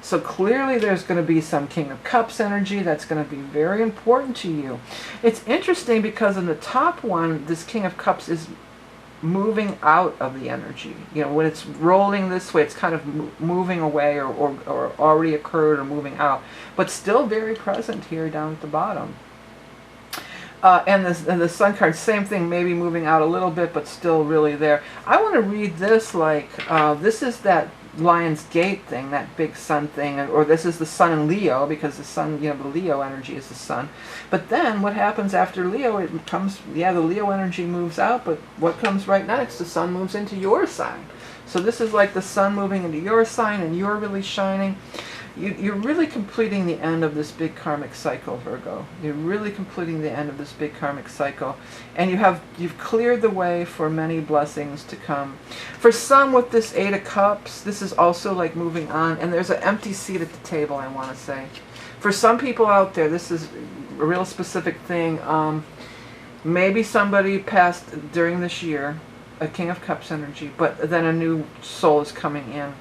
So clearly there's going to be some King of Cups energy that's going to be very important to you. It's interesting because in the top one, this King of Cups is moving out of the energy. You know, when it's rolling this way, it's kind of moving away or already occurred or moving out, but still very present here down at the bottom. And the Sun card, same thing, maybe moving out a little bit, but still really there. I want to read this like, this is that Lion's Gate thing, that big sun thing, or this is the sun in Leo, because the sun, you know, the Leo energy is the sun. But then what happens after Leo, it comes, yeah, the Leo energy moves out, but what comes right next? The sun moves into your sign. So this is like the sun moving into your sign, and you're really shining. You're really completing the end of this big karmic cycle, Virgo. You're really completing the end of this big karmic cycle. And you've cleared the way for many blessings to come. For some with this Eight of Cups, this is also like moving on. And there's an empty seat at the table, I want to say. For some people out there, this is a real specific thing. Maybe somebody passed during this year, a King of Cups energy, but then a new soul is coming in.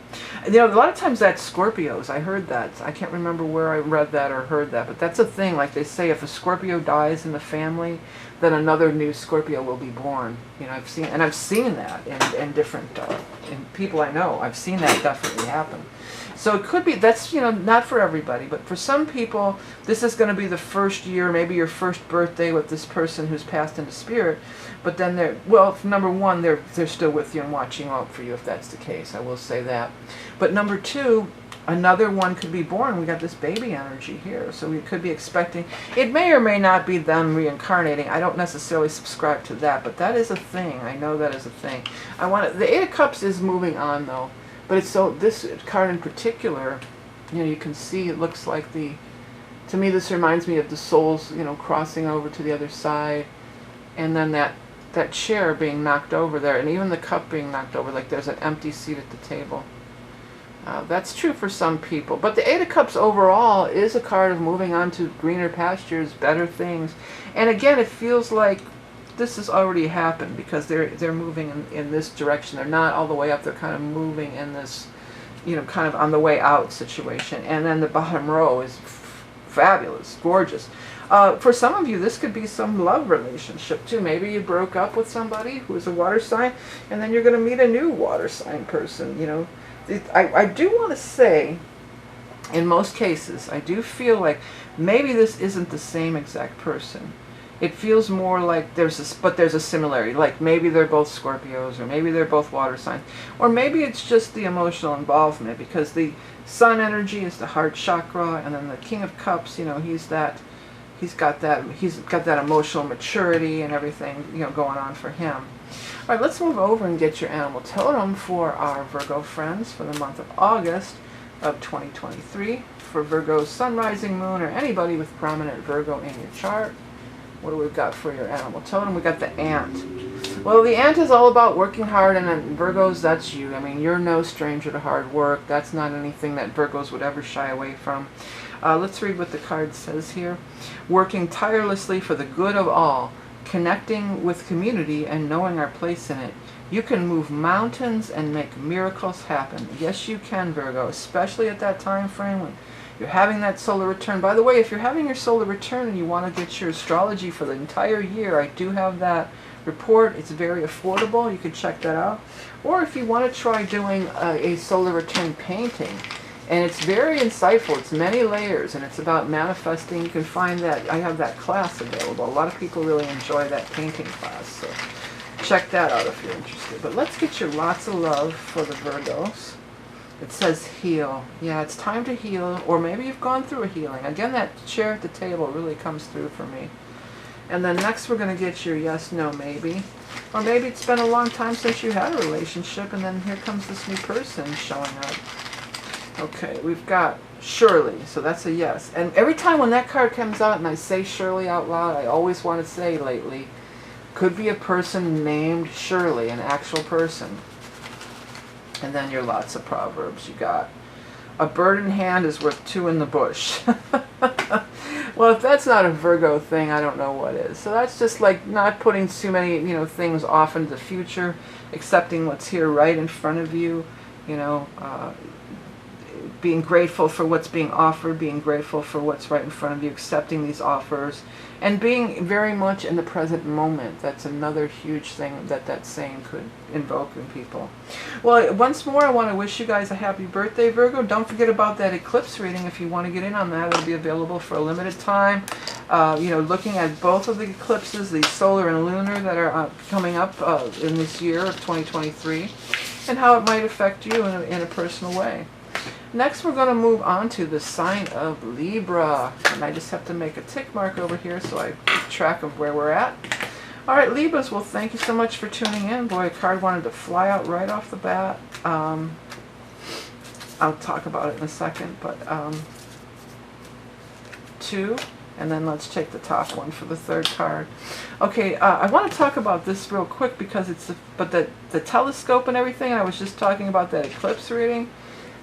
You know, a lot of times that's Scorpios. I heard that. I can't remember where I read that or heard that, but that's a thing. Like they say, if a Scorpio dies in the family, then another new Scorpio will be born. You know, I've seen that in different in people I know. I've seen that definitely happen. So it could be, that's, you know, not for everybody, but for some people, this is going to be the first year, maybe your first birthday with this person who's passed into spirit. But then they're, well, number one, they're still with you and watching out for you if that's the case. I will say that. But number two, another one could be born. We got this baby energy here. So we could be expecting, it may or may not be them reincarnating. I don't necessarily subscribe to that, but that is a thing. I know that is a thing. The Eight of Cups is moving on though. But it's so, this card in particular, you know, you can see it looks like to me this reminds me of the souls, you know, crossing over to the other side. And then that chair being knocked over there, and even the cup being knocked over, like there's an empty seat at the table. That's true for some people. But the Eight of Cups overall is a card of moving on to greener pastures, better things. And again, it feels like this has already happened because they're moving in this direction. They're not all the way up. They're kind of moving in this, you know, kind of on the way out situation. And then the bottom row is fabulous, gorgeous. For some of you, this could be some love relationship too. Maybe you broke up with somebody who is a water sign, and then you're going to meet a new water sign person. You know, I do want to say, in most cases, I do feel like maybe this isn't the same exact person. It feels more like there's a similarity. Like maybe they're both Scorpios, or maybe they're both water signs, or maybe it's just the emotional involvement, because the sun energy is the heart chakra, and then the King of Cups, you know, he's got that emotional maturity and everything, you know, going on for him. All right, let's move over and get your animal totem for our Virgo friends for the month of August of 2023. For Virgo's sun, rising, moon, or anybody with prominent Virgo in your chart. What do we got for your animal totem? We got the ant. Well, the ant is all about working hard, and then Virgos, that's you. I mean, you're no stranger to hard work. That's not anything that Virgos would ever shy away from. Let's read what the card says here. Working tirelessly for the good of all, connecting with community and knowing our place in it. You can move mountains and make miracles happen. Yes, you can, Virgo, especially at that time frame when you're having that solar return. By the way, if you're having your solar return and you want to get your astrology for the entire year, I do have that report. It's very affordable. You can check that out. Or if you want to try doing a solar return painting, and it's very insightful. It's many layers, and it's about manifesting. You can find that. I have that class available. A lot of people really enjoy that painting class, so check that out if you're interested. But let's get you lots of love for the Virgos. It says heal. Yeah, it's time to heal, or maybe you've gone through a healing. Again, that chair at the table really comes through for me. And then next we're going to get your yes, no, maybe. Or maybe it's been a long time since you had a relationship, and then here comes this new person showing up. Okay, we've got Shirley, so that's a yes. And every time when that card comes out and I say Shirley out loud, I always want to say lately, could be a person named Shirley, an actual person. And then your lots of proverbs. You got, a bird in hand is worth two in the bush. Well, if that's not a Virgo thing, I don't know what is. So that's just like not putting too many, you know, things off into the future, accepting what's here right in front of you, you know, being grateful for what's being offered, being grateful for what's right in front of you, accepting these offers, and being very much in the present moment. That's another huge thing that saying could invoke in people. Well, once more, I want to wish you guys a happy birthday, Virgo. Don't forget about that eclipse reading. If you want to get in on that, it'll be available for a limited time. Looking at both of the eclipses, the solar and lunar, that are coming up in this year of 2023, and how it might affect you in a personal way. Next, we're going to move on to the sign of Libra. And I just have to make a tick mark over here so I keep track of where we're at. All right, Libras, well, thank you so much for tuning in. Boy, a card wanted to fly out right off the bat. I'll talk about it in a second, but 2, and then let's take the top one for the third card. Okay, I want to talk about this real quick because it's the telescope and everything. I was just talking about that eclipse reading.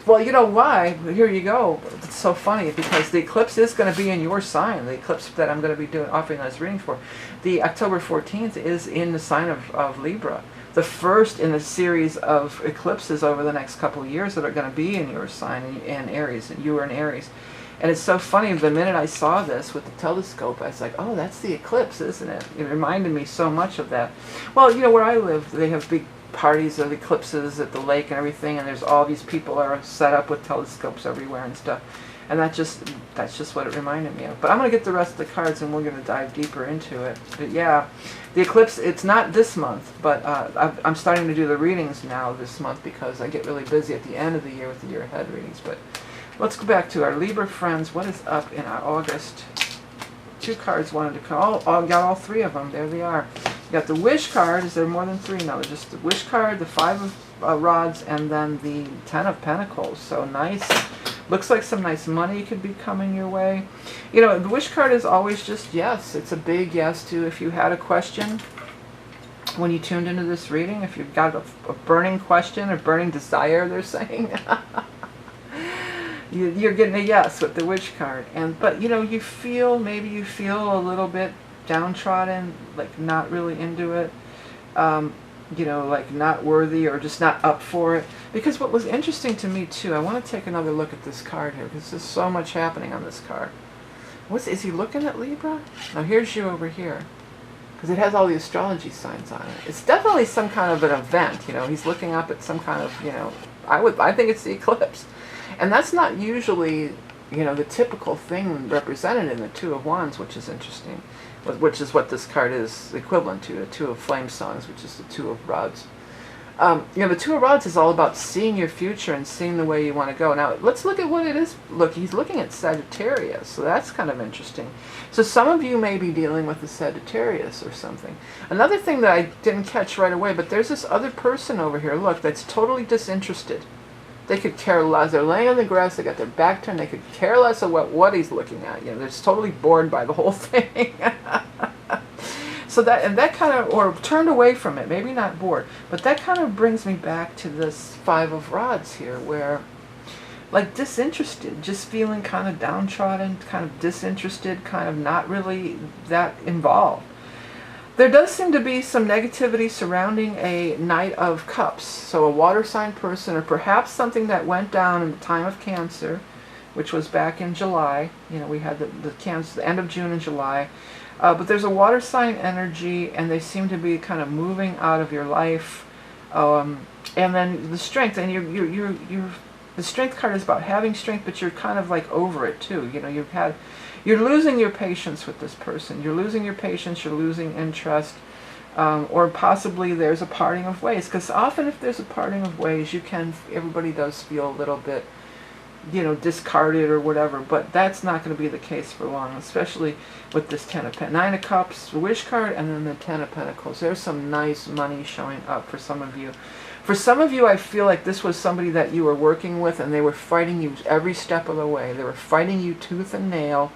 Well, you know why? Here you go. It's so funny because the eclipse is going to be in your sign. The eclipse that I'm going to be offering this reading for, the October 14th, is in the sign of Libra. The first in a series of eclipses over the next couple of years that are going to be in your sign, in Aries, and you are in Aries. And it's so funny, the minute I saw this with the telescope, I was like, oh, that's the eclipse, isn't it? It reminded me so much of that. Well, you know, where I live, they have big parties of eclipses at the lake and everything, and there's all these people are set up with telescopes everywhere and stuff, and that's just what it reminded me of. But I'm going to get the rest of the cards and we're going to dive deeper into it. But yeah, the eclipse, it's not this month, but I'm starting to do the readings now this month because I get really busy at the end of the year with the year ahead readings. But let's go back to our Libra friends. What is up in our August? 2 cards wanted to come. Oh, got all 3 of them. There they are. You got the Wish card. Is there more than 3? No, there's just the Wish card, the 5 of Rods, and then the 10 of Pentacles. So nice. Looks like some nice money could be coming your way. You know, the Wish card is always just yes. It's a big yes to if you had a question when you tuned into this reading. If you've got a burning question, a burning desire, they're saying. You're getting a yes with the Wish card. But you know, maybe you feel a little bit downtrodden, like not really into it, like not worthy or just not up for it. Because what was interesting to me too, I want to take another look at this card here because there's so much happening on this card. Is he looking at Libra? Now here's you over here, because it has all the astrology signs on it. It's definitely some kind of an event. He's looking up at some kind of, I think it's the eclipse. And that's not usually, the typical thing represented in the 2 of Wands, which is interesting, which is what this card is equivalent to, the 2 of Flame Songs, which is the 2 of Rods. The 2 of Rods is all about seeing your future and seeing the way you want to go. Now, let's look at what it is. Look, he's looking at Sagittarius, so that's kind of interesting. So some of you may be dealing with a Sagittarius or something. Another thing that I didn't catch right away, but there's this other person over here, look, that's totally disinterested. They could care less. They're laying on the grass. They got their back turned. They could care less about what he's looking at. They're just totally bored by the whole thing. So that kind of, or turned away from it. Maybe not bored, but that kind of brings me back to this 5 of Rods here, where, like, disinterested, just feeling kind of downtrodden, kind of disinterested, kind of not really that involved. There does seem to be some negativity surrounding a Knight of Cups. So a water sign person, or perhaps something that went down in the time of Cancer, which was back in July. We had the Cancer, the end of June and July. But there's a water sign energy, and they seem to be kind of moving out of your life. And then the strength, and the strength card is about having strength, but you're kind of like over it too. You're losing your patience with this person. You're losing your patience, you're losing interest, or possibly there's a parting of ways. Because often if there's a parting of ways, everybody does feel a little bit, discarded or whatever. But that's not going to be the case for long, especially with this 9 of Cups, the Wish card, and then the 10 of Pentacles. There's some nice money showing up for some of you. For some of you, I feel like this was somebody that you were working with, and they were fighting you every step of the way. They were fighting you tooth and nail.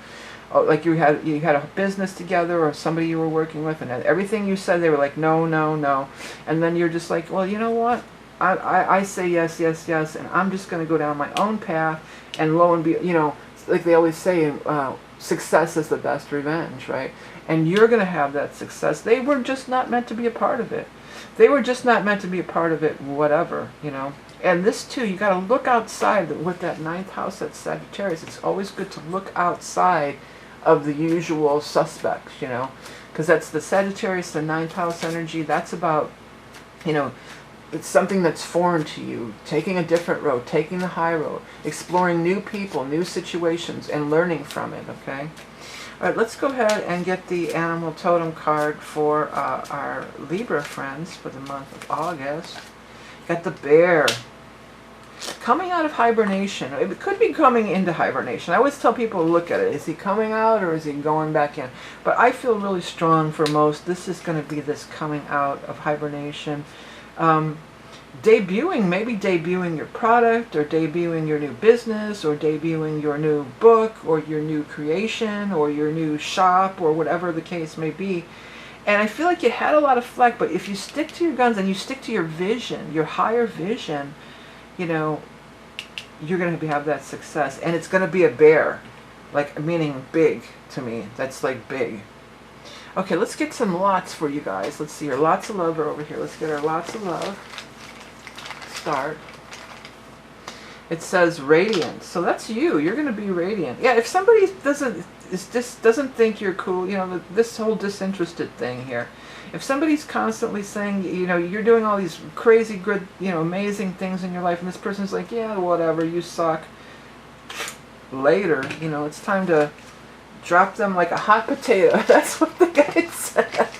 Like you had a business together, or somebody you were working with, and everything you said, they were like, no, no, no. And then you're just like, well, you know what? I say yes, yes, yes, and I'm just going to go down my own path. And lo and behold, like they always say, success is the best revenge, right? And you're going to have that success. They were just not meant to be a part of it. They were just not meant to be a part of it, whatever, And this too, you got to look outside with that 9th house, that Sagittarius. It's always good to look outside of the usual suspects, you know, because that's the Sagittarius, the 9th house energy. That's about, you know, it's something that's foreign to you, taking a different road, taking the high road, exploring new people, new situations, and learning from it, okay? All right, let's go ahead and get the animal totem card for our Libra friends for the month of August. Got the bear. Coming out of hibernation. It could be coming into hibernation. I always tell people to look at it. Is he coming out or is he going back in? But I feel really strong for most. This is going to be this coming out of hibernation. Maybe debuting your product, or debuting your new business, or debuting your new book, or your new creation, or your new shop, or whatever the case may be. And I feel like you had a lot of flack, but if you stick to your guns and you stick to your vision, your higher vision, you know, you're going to have that success. And it's going to be a bear, like, meaning big to me. That's like big. Okay, let's get some lots for you guys. Let's see here. Lots of love are over here. Let's get our lots of love. Start. It says radiant. So that's you. You're going to be radiant. Yeah, if somebody doesn't think you're cool, you know, this whole disinterested thing here. If somebody's constantly saying, you know, you're doing all these crazy good, you know, amazing things in your life, and this person's like, yeah, whatever, you suck. Later, you know, it's time to drop them like a hot potato. That's what the guy said.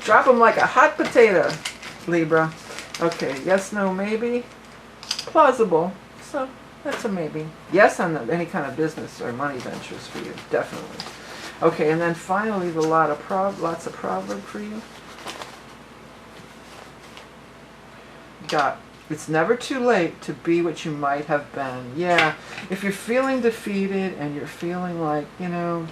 Drop them like a hot potato, Libra. Okay, yes, no, maybe. Plausible. So, that's a maybe. Yes on any kind of business or money ventures for you, definitely. Okay, and then finally the lots of proverb for you. Got, it's never too late to be what you might have been. Yeah, if you're feeling defeated and you're feeling like, you know,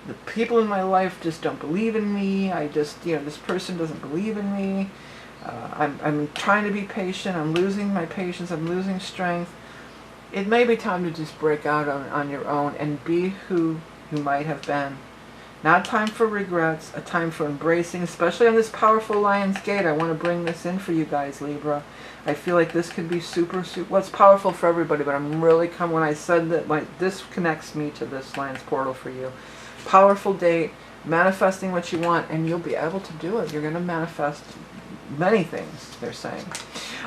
the people in my life just don't believe in me, this person doesn't believe in me, I'm trying to be patient, I'm losing my patience, I'm losing strength. It may be time to just break out on your own and be who you might have been. Not time for regrets, a time for embracing, especially on this powerful Lion's Gate. I want to bring this in for you guys, Libra. I feel like this could be super, well, it's powerful for everybody, but I'm really when I said that, this connects me to this Lion's portal for you. Powerful date, manifesting what you want, and you'll be able to do it. You're going to manifest many things, they're saying.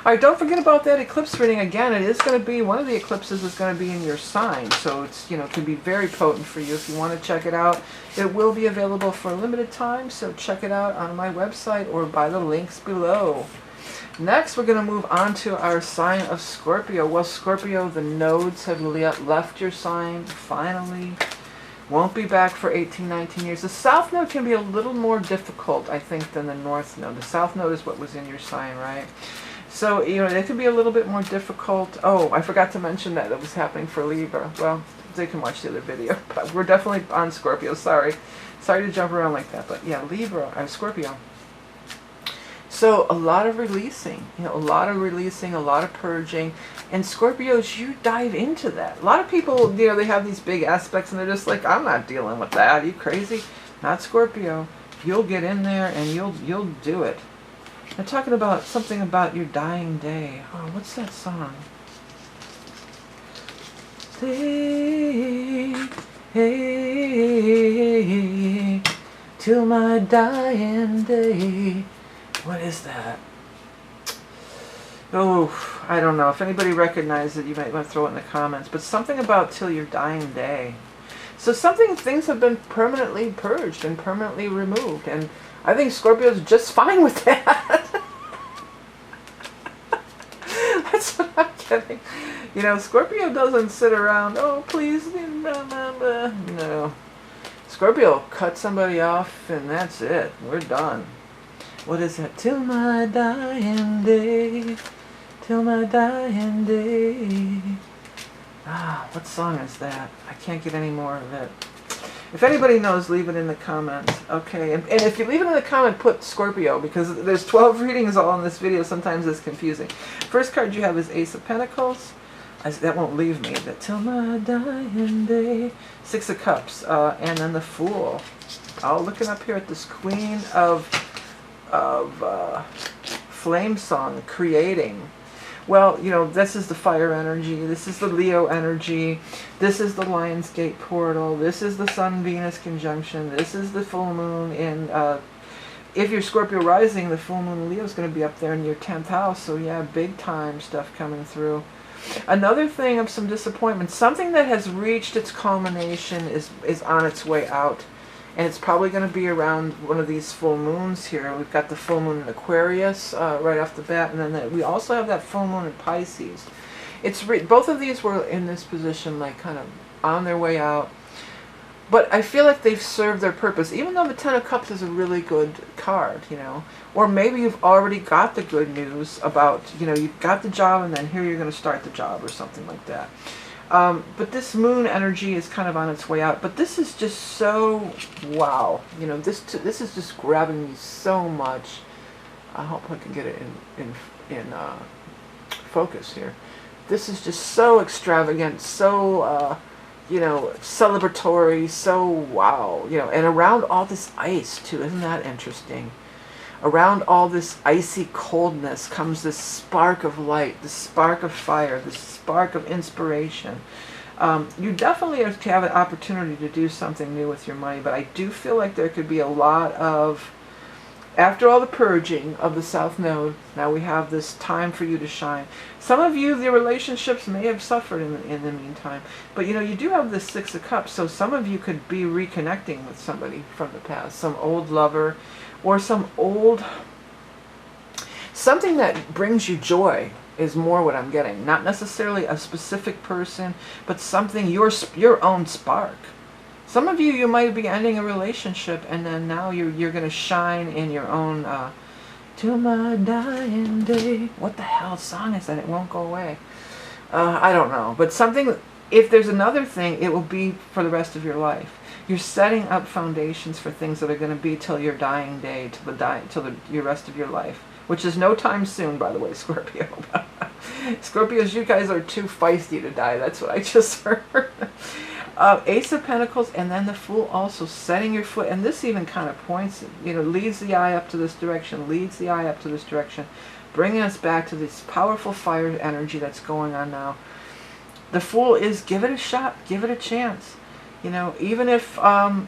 All right, don't forget about that eclipse reading. Again, it is going to be, one of the eclipses is going to be in your sign, so it's, you know, it can be very potent for you if you want to check it out. It will be available for a limited time, so check it out on my website or by the links below. Next, we're going to move on to our sign of Scorpio. Well, Scorpio, the nodes have left your sign, finally. Won't be back for 18, 19 years. The South Node can be a little more difficult, I think, than the North Node. The South Node is what was in your sign, right? So, you know, it could be a little bit more difficult. Oh, I forgot to mention that was happening for Libra. Well, they can watch the other video. But we're definitely on Scorpio. Sorry to jump around like that. But yeah, Scorpio. So a lot of releasing, you know, a lot of purging. And Scorpios, you dive into that. A lot of people, you know, they have these big aspects and they're just like, I'm not dealing with that. Are you crazy? Not Scorpio. You'll get in there and you'll do it. I'm talking about something about your dying day. Oh, what's that song? Hey, hey, till my dying day. What is that? Oh, I don't know. If anybody recognizes it, you might want to throw it in the comments. But something about till your dying day. So things have been permanently purged and permanently removed. And I think Scorpio's just fine with that. That's what I'm getting. You know, Scorpio doesn't sit around, oh, please, blah, blah, blah. No. Scorpio will cut somebody off and that's it. We're done. What is that? Till my dying day. Till my dying day. Ah, what song is that? I can't get any more of it. If anybody knows, leave it in the comments. Okay, and if you leave it in the comment, put Scorpio, because there's 12 readings all in this video. Sometimes it's confusing. First card you have is Ace of Pentacles. That won't leave me. That till my dying day. Six of Cups. And then the Fool. flame song, creating. Well, you know, this is the fire energy, this is the Leo energy, this is the Lionsgate portal, this is the Sun-Venus conjunction, this is the full moon in, if you're Scorpio rising, the full moon in Leo is going to be up there in your 10th house, so yeah, big time stuff coming through. Another thing of some disappointment, something that has reached its culmination is on its way out. And it's probably going to be around one of these full moons here. We've got the full moon in Aquarius right off the bat, and then we also have that full moon in Pisces. Both of these were in this position, like kind of on their way out. But I feel like they've served their purpose, even though the Ten of Cups is a really good card, you know. Or maybe you've already got the good news about, you know, you've got the job and then here you're going to start the job or something like that. But this moon energy is kind of on its way out. But this is just so, wow. You know, this is just grabbing me so much. I hope I can get it in focus here. This is just so extravagant, so, you know, celebratory, so wow. You know, and around all this ice, too. Isn't that interesting? Around all this icy coldness comes this spark of light, this spark of fire, this spark of inspiration. You definitely have an opportunity to do something new with your money, but I do feel like there could be a lot of, after all the purging of the South Node, now we have this time for you to shine. Some of you, the relationships may have suffered in the meantime, but you know, you do have this Six of Cups, so some of you could be reconnecting with somebody from the past, some old lover, or some old, something that brings you joy is more what I'm getting. Not necessarily a specific person, but something, your own spark. Some of you might be ending a relationship and then now you're going to shine in your own, to my dying day. What the hell song is that? It won't go away. I don't know. But something, if there's another thing, it will be for the rest of your life. You're setting up foundations for things that are going to be till your dying day, till your rest of your life, which is no time soon, by the way, Scorpio. Scorpios, you guys are too feisty to die. That's what I just heard. Ace of Pentacles, and then the Fool also setting your foot, and this even kind of points, you know, leads the eye up to this direction, leads the eye up to this direction, bringing us back to this powerful fire energy that's going on now. The Fool is, give it a shot, give it a chance. You know, even if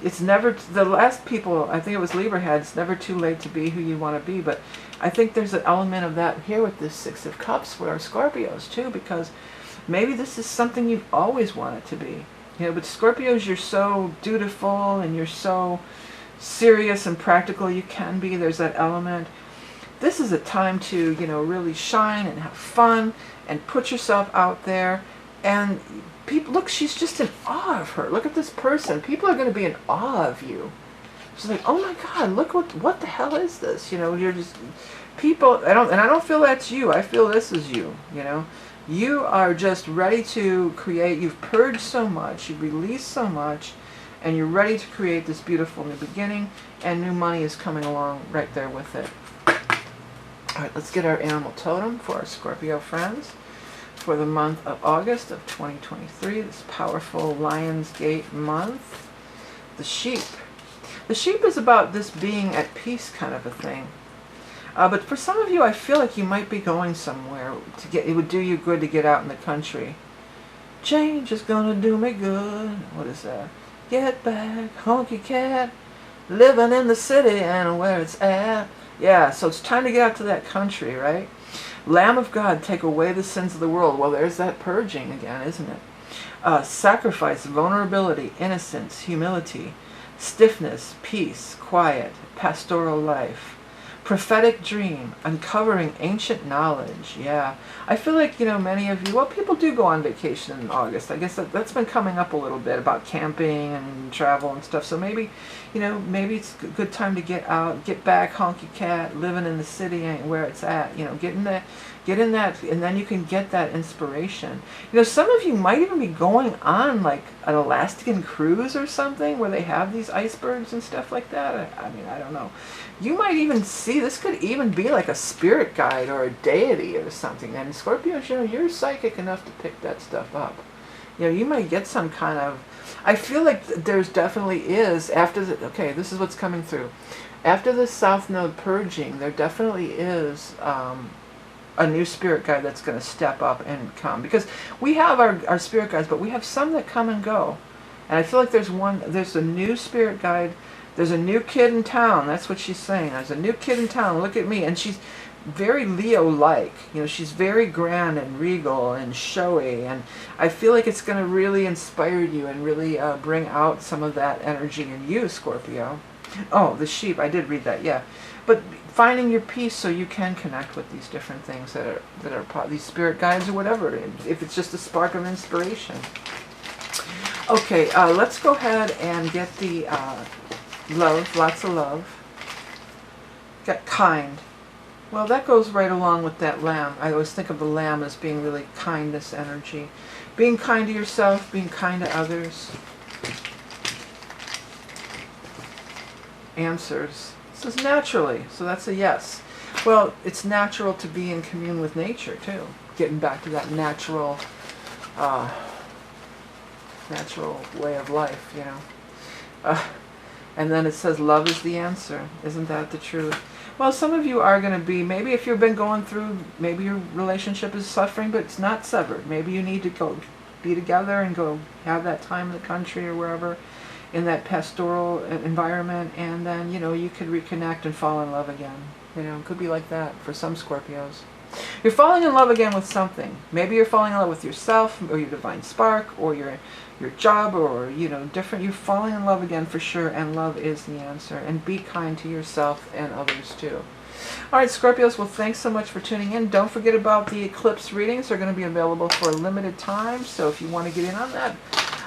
it's never, the last people, I think it was Libra had, it's never too late to be who you want to be. But I think there's an element of that here with this Six of Cups for our Scorpios too, because maybe this is something you've always wanted to be. You know, but Scorpios, you're so dutiful and you're so serious and practical you can be. There's that element. This is a time to, you know, really shine and have fun and put yourself out there. And people, look, she's just in awe of her. Look at this person. People are going to be in awe of you. She's like, oh my God, look what the hell is this? You know, you're just, people, I don't feel that's you. I feel this is you, you know. You are just ready to create. You've purged so much. You've released so much. And you're ready to create this beautiful new beginning. And new money is coming along right there with it. All right, let's get our animal totem for our Scorpio friends for the month of August of 2023, this powerful Lionsgate month. The sheep. The sheep is about this being at peace kind of a thing. But for some of you, I feel like you might be going somewhere. It would do you good to get out in the country. Change is gonna do me good. What is that? Get back, honky cat. Living in the city and where it's at. Yeah, so it's time to get out to that country, right? Lamb of God, take away the sins of the world. Well, there's that purging again, isn't it? Sacrifice, vulnerability, innocence, humility, stiffness, peace, quiet, pastoral life. Prophetic dream, uncovering ancient knowledge. Yeah, I feel like, you know, many of you, well, people do go on vacation in August. I guess that's been coming up a little bit about camping and travel and stuff. So maybe, you know, maybe it's a good time to get out, get back, honky cat, living in the city ain't where it's at. You know, get in that, and then you can get that inspiration. You know, some of you might even be going on like an Alaskan cruise or something where they have these icebergs and stuff like that. I mean, I don't know. You might even see, this could even be like a spirit guide or a deity or something. And Scorpios, you know, you're psychic enough to pick that stuff up. You know, you might get some kind of, I feel like there's definitely is, after the, okay, this is what's coming through. After the South Node purging, there definitely is a new spirit guide that's going to step up and come. Because we have our spirit guides, but we have some that come and go. And I feel like there's a new spirit guide. There's a new kid in town. That's what she's saying. There's a new kid in town. Look at me. And she's very Leo-like. You know, she's very grand and regal and showy. And I feel like it's going to really inspire you and really bring out some of that energy in you, Scorpio. Oh, the sheep. I did read that, yeah. But finding your peace so you can connect with these different things that are these spirit guides or whatever. If it's just a spark of inspiration. Okay, let's go ahead and get the love, lots of love. Got kind. Well, that goes right along with that lamb. I always think of the lamb as being really kindness energy. Being kind to yourself, being kind to others. Answers. It says naturally, so that's a yes. Well, it's natural to be in commune with nature, too. Getting back to that natural way of life, you know. And then it says love is the answer. Isn't that the truth? Well, some of you are going to be, maybe if you've been going through, maybe your relationship is suffering, but it's not severed. Maybe you need to go be together and go have that time in the country or wherever, in that pastoral environment, and then, you know, you could reconnect and fall in love again. You know, it could be like that for some Scorpios. You're falling in love again with something. Maybe you're falling in love with yourself, or your divine spark, or your job, or, you know, different. You're falling in love again for sure, and love is the answer. And be kind to yourself and others too. All right, Scorpios, well, thanks so much for tuning in. Don't forget about the eclipse readings. They're going to be available for a limited time, so if you want to get in on that,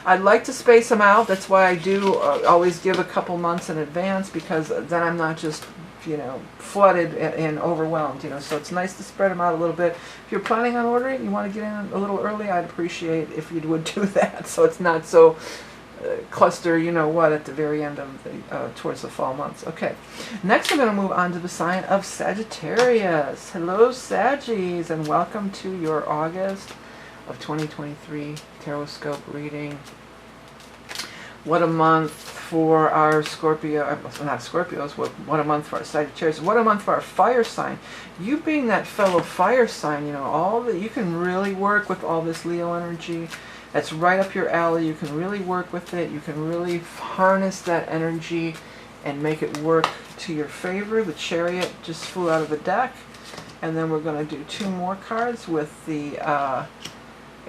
I'd like to space them out. That's why I do always give a couple months in advance, because then I'm not just, you know, flooded and overwhelmed, you know. So it's nice to spread them out a little bit. If you're planning on ordering, you want to get in a little early, I'd appreciate if you would do that, so it's not so cluster, you know what, at the very end of the, towards the fall months. Okay, next I'm going to move on to the sign of Sagittarius. Hello, Saggies, and welcome to your August of 2023 Taroscope reading. What a month for our Scorpio, not Scorpios, what a month for our Sagittarius. What a month for our fire sign. You being that fellow fire sign, you know, all that you can really work with all this Leo energy. That's right up your alley. You can really work with it. You can really harness that energy and make it work to your favor. The Chariot just flew out of the deck. And then we're going to do two more cards with the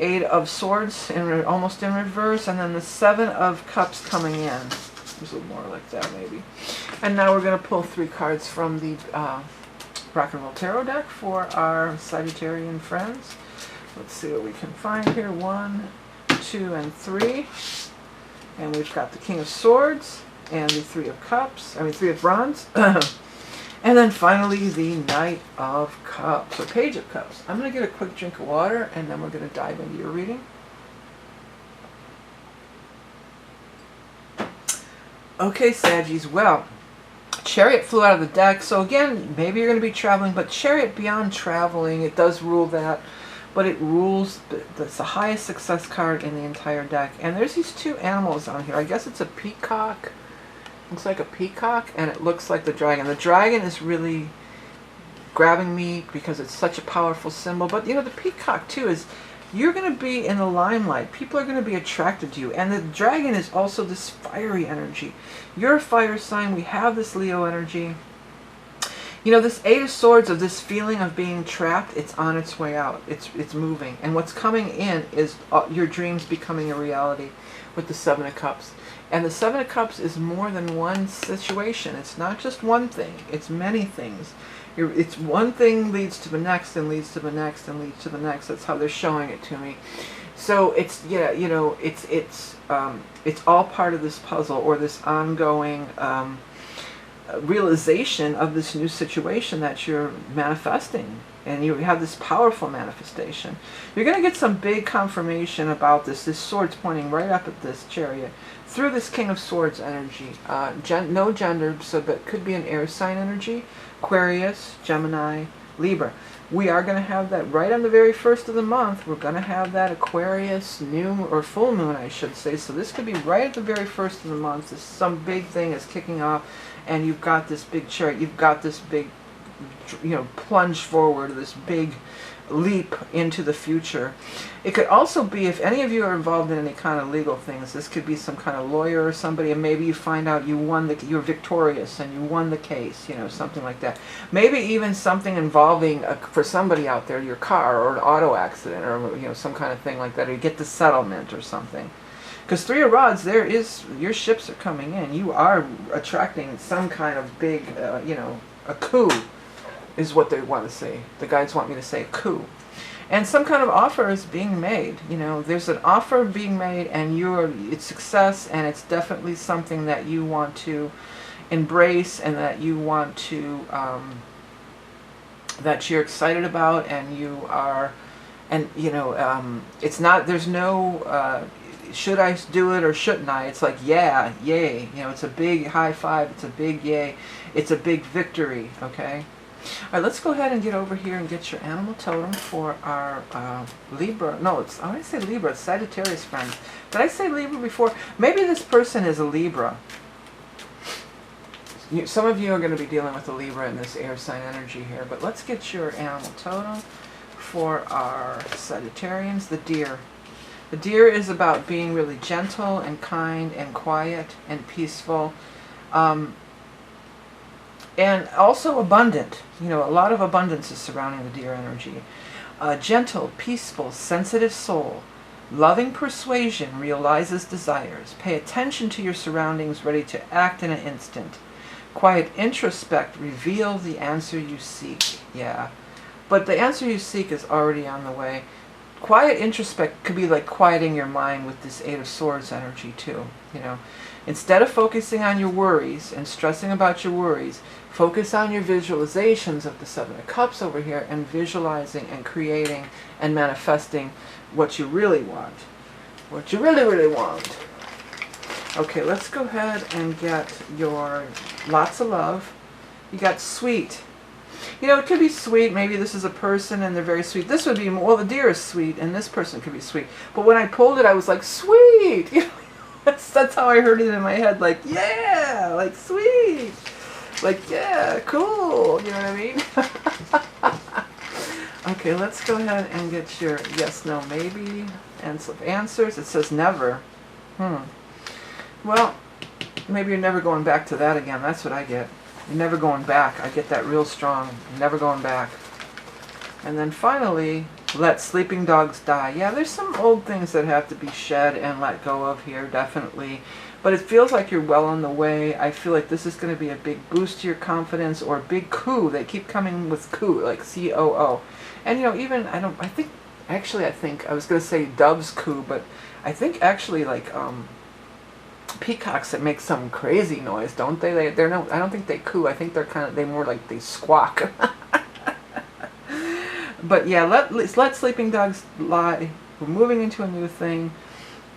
Eight of Swords almost in reverse, and then the Seven of Cups coming in. There's a little more like that maybe. And now we're going to pull three cards from the Rock and Roll Tarot deck for our Sagittarian friends. Let's see what we can find here. 1, 2, and 3. And we've got the King of Swords and the Three of Cups. I mean, Three of Bronze. And then finally, the Knight of Cups, or Page of Cups. I'm going to get a quick drink of water, and then we're going to dive into your reading. Okay, Saggies, well, Chariot flew out of the deck, so again, maybe you're going to be traveling, but Chariot beyond traveling, it does rule that, but it rules, that's the highest success card in the entire deck. And there's these two animals on here. I guess it's a peacock. Looks like a peacock, and it looks like the dragon. The dragon is really grabbing me because it's such a powerful symbol. But, you know, the peacock, too, is you're going to be in the limelight. People are going to be attracted to you. And the dragon is also this fiery energy. You're a fire sign. We have this Leo energy. You know, this Eight of Swords, of this feeling of being trapped, it's on its way out. It's moving. And what's coming in is your dreams becoming a reality with the Seven of Cups. And the Seven of Cups is more than one situation. It's not just one thing. It's many things. It's one thing leads to the next, and leads to the next, and leads to the next. That's how they're showing it to me. So it's, yeah, you know, it's all part of this puzzle, or this ongoing realization of this new situation that you're manifesting. And you have this powerful manifestation. You're going to get some big confirmation about this. This sword's pointing right up at this Chariot through this King of Swords energy. No gender, so that could be an air sign energy. Aquarius, Gemini, Libra. we are going to have that right on the very first of the month. We're going to have that Aquarius new, or full moon, I should say. So this could be right at the very first of the month. Some big thing is kicking off, and you've got this big chart. You've got this big, plunge forward, this big leap into the future. It could also be, if any of you are involved in any kind of legal things, this could be some kind of lawyer or somebody, and maybe you find out you're victorious and you won the case, something like that. Maybe even something involving, for somebody out there, your car or an auto accident, or some kind of thing like that, or you get the settlement or something. Because Three of Rods, your ships are coming in. You are attracting some kind of big, a coup, is what they want to say. The guides want me to say coup. And some kind of offer is being made. There's an offer being made, and it's success, and it's definitely something that you want to embrace, and that you want to, that you're excited about, and you are, and it's not, there's no, should I do it or shouldn't I? It's like, yeah, yay. It's a big high five. It's a big yay. It's a big victory, okay? All right, let's go ahead and get over here and get your animal totem for our Libra. No, I want to say Libra. It's Sagittarius friends. Did I say Libra before? Maybe this person is a Libra. Some of you are going to be dealing with a Libra in this air sign energy here. But let's get your animal totem for our Sagittarians, the deer. The deer is about being really gentle and kind and quiet and peaceful. And also abundant. A lot of abundance is surrounding the deer energy. A gentle, peaceful, sensitive soul. Loving persuasion realizes desires. Pay attention to your surroundings, ready to act in an instant. Quiet introspect, reveal the answer you seek. Yeah. But the answer you seek is already on the way. Quiet introspect could be like quieting your mind with this Eight of Swords energy too. Instead of focusing on your worries and stressing about your worries, focus on your visualizations of the Seven of Cups over here, and visualizing and creating and manifesting what you really want. What you really, really want. Okay, let's go ahead and get your lots of love. You got sweet. It could be sweet. Maybe this is a person and they're very sweet. This would be, well, the deer is sweet and this person could be sweet. But when I pulled it, I was like, sweet! That's how I heard it in my head. Like, yeah! Like, sweet! Like, yeah, cool! You know what I mean? Okay, let's go ahead and get your yes, no, maybe answers. It says never. Well, maybe you're never going back to that again. That's what I get. You're never going back. I get that real strong. Never going back. And then finally, let sleeping dogs die. Yeah, there's some old things that have to be shed and let go of here, definitely. But it feels like you're well on the way. I feel like this is going to be a big boost to your confidence, or a big coup. They keep coming with coup, like C-O-O. And even, I think, I was going to say doves coo, but I think actually like, peacocks that make some crazy noise, don't they? They're no, I don't think they coo. I think they more like they squawk. But yeah, let sleeping dogs lie. We're moving into a new thing.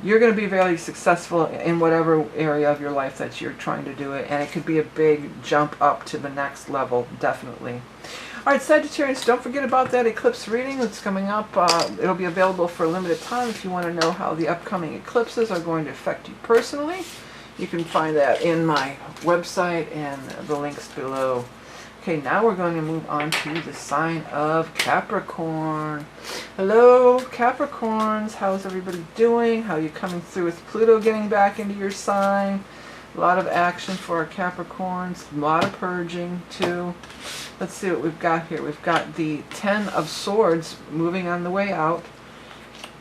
You're going to be very successful in whatever area of your life that you're trying to do it, and it could be a big jump up to the next level, definitely. All right, Sagittarius, don't forget about that eclipse reading that's coming up. It'll be available for a limited time if you want to know how the upcoming eclipses are going to affect you personally. You can find that in my website and the links below. Okay, now we're going to move on to the sign of Capricorn. Hello, Capricorns. How's everybody doing? How are you coming through with Pluto getting back into your sign? A lot of action for our Capricorns. A lot of purging, too. Let's see what we've got here. We've got the 10 of Swords moving on the way out.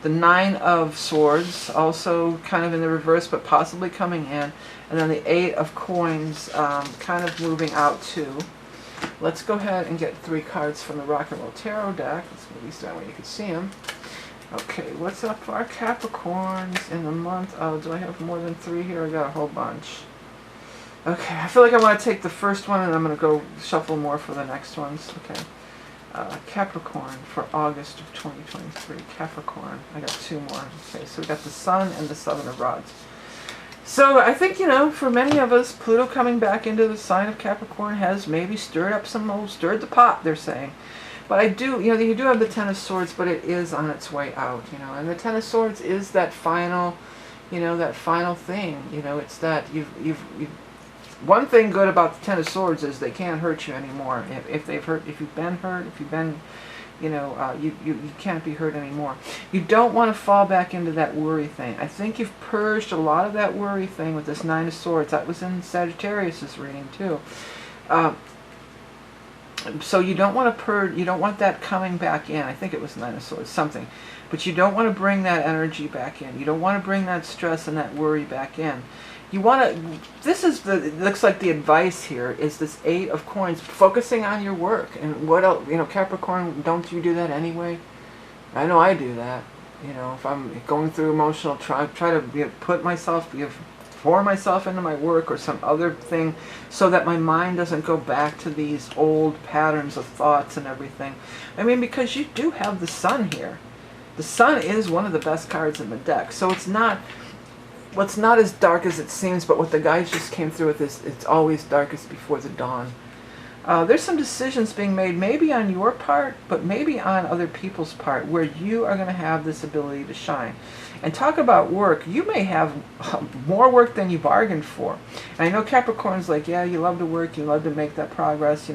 The 9 of Swords, also kind of in the reverse, but possibly coming in. And then the 8 of Coins kind of moving out, too. Let's go ahead and get 3 cards from the Rock and Roll Tarot deck. Let's move these down where you can see them. Okay, what's up for our Capricorns in the month? Oh, do I have more than 3 here? I got a whole bunch. Okay, I feel like I want to take the first one and I'm going to go shuffle more for the next ones. Okay. Capricorn for August of 2023. Capricorn. I got 2 more. Okay, so we got the Sun and the 7 of Rods. So I think, for many of us, Pluto coming back into the sign of Capricorn has maybe stirred the pot, they're saying. But I do, you do have the Ten of Swords, but it is on its way out, and the Ten of Swords is that final, that final thing, it's that you've one thing good about the Ten of Swords is they can't hurt you anymore. If you've been hurt, if you've been, you can't be hurt anymore. You don't want to fall back into that worry thing. I think you've purged a lot of that worry thing with this Nine of Swords. That was in Sagittarius' reading too. So you don't want to purge, you don't want that coming back in. I think it was Nine of Swords, something. But you don't want to bring that energy back in. You don't want to bring that stress and that worry back in. You want to, this is it looks like the advice here is this Eight of Coins, focusing on your work. And what else, Capricorn, don't you do that anyway? I know I do that. If I'm going through emotional, try to put myself, pour myself into my work or some other thing so that my mind doesn't go back to these old patterns of thoughts and everything. I mean, because you do have the Sun here. The Sun is one of the best cards in the deck. So it's not as dark as it seems, but what the guys just came through with is it's always darkest before the dawn. There's some decisions being made, maybe on your part, but maybe on other people's part, where you are going to have this ability to shine. And talk about work. You may have more work than you bargained for. And I know Capricorn's like, yeah, you love to work, you love to make that progress,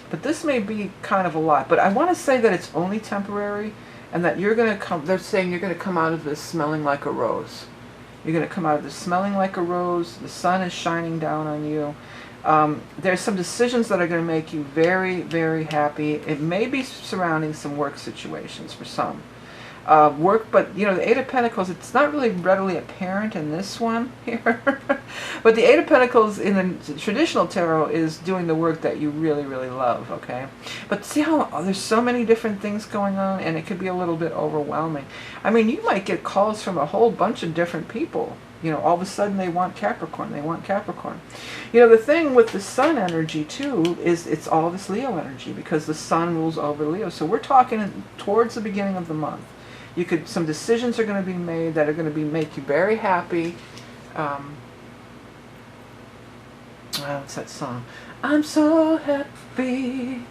But this may be kind of a lot. But I want to say that it's only temporary, and that you're going to come, they're saying you're going to come out of this smelling like a rose. You're going to come out of this smelling like a rose. The sun is shining down on you. There's some decisions that are going to make you very, very happy. It may be surrounding some work situations for some. But the Eight of Pentacles, it's not really readily apparent in this one here. But the Eight of Pentacles in the traditional tarot is doing the work that you really, really love, okay? But see how there's so many different things going on, and it could be a little bit overwhelming. I mean, you might get calls from a whole bunch of different people. All of a sudden they want Capricorn, they want Capricorn. The thing with the Sun energy too is it's all this Leo energy, because the Sun rules over Leo. So we're talking towards the beginning of the month. Some decisions are going to be made that are going to make you very happy. What's that song? I'm so happy.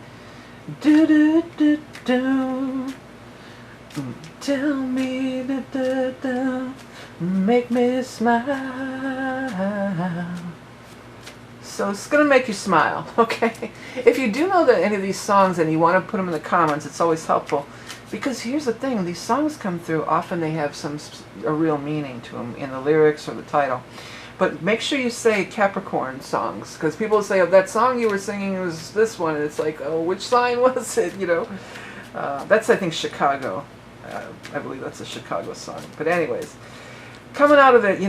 Do do do do. Tell me da da da. Make me smile. So it's going to make you smile, okay? If you do know that any of these songs and you want to put them in the comments, it's always helpful. Because here's the thing, these songs come through, often they have a real meaning to them in the lyrics or the title. But make sure you say Capricorn songs, because people say, oh, that song you were singing was this one, and it's like, oh, which sign was it, That's, I think, Chicago. I believe that's a Chicago song. But anyways, coming out of it,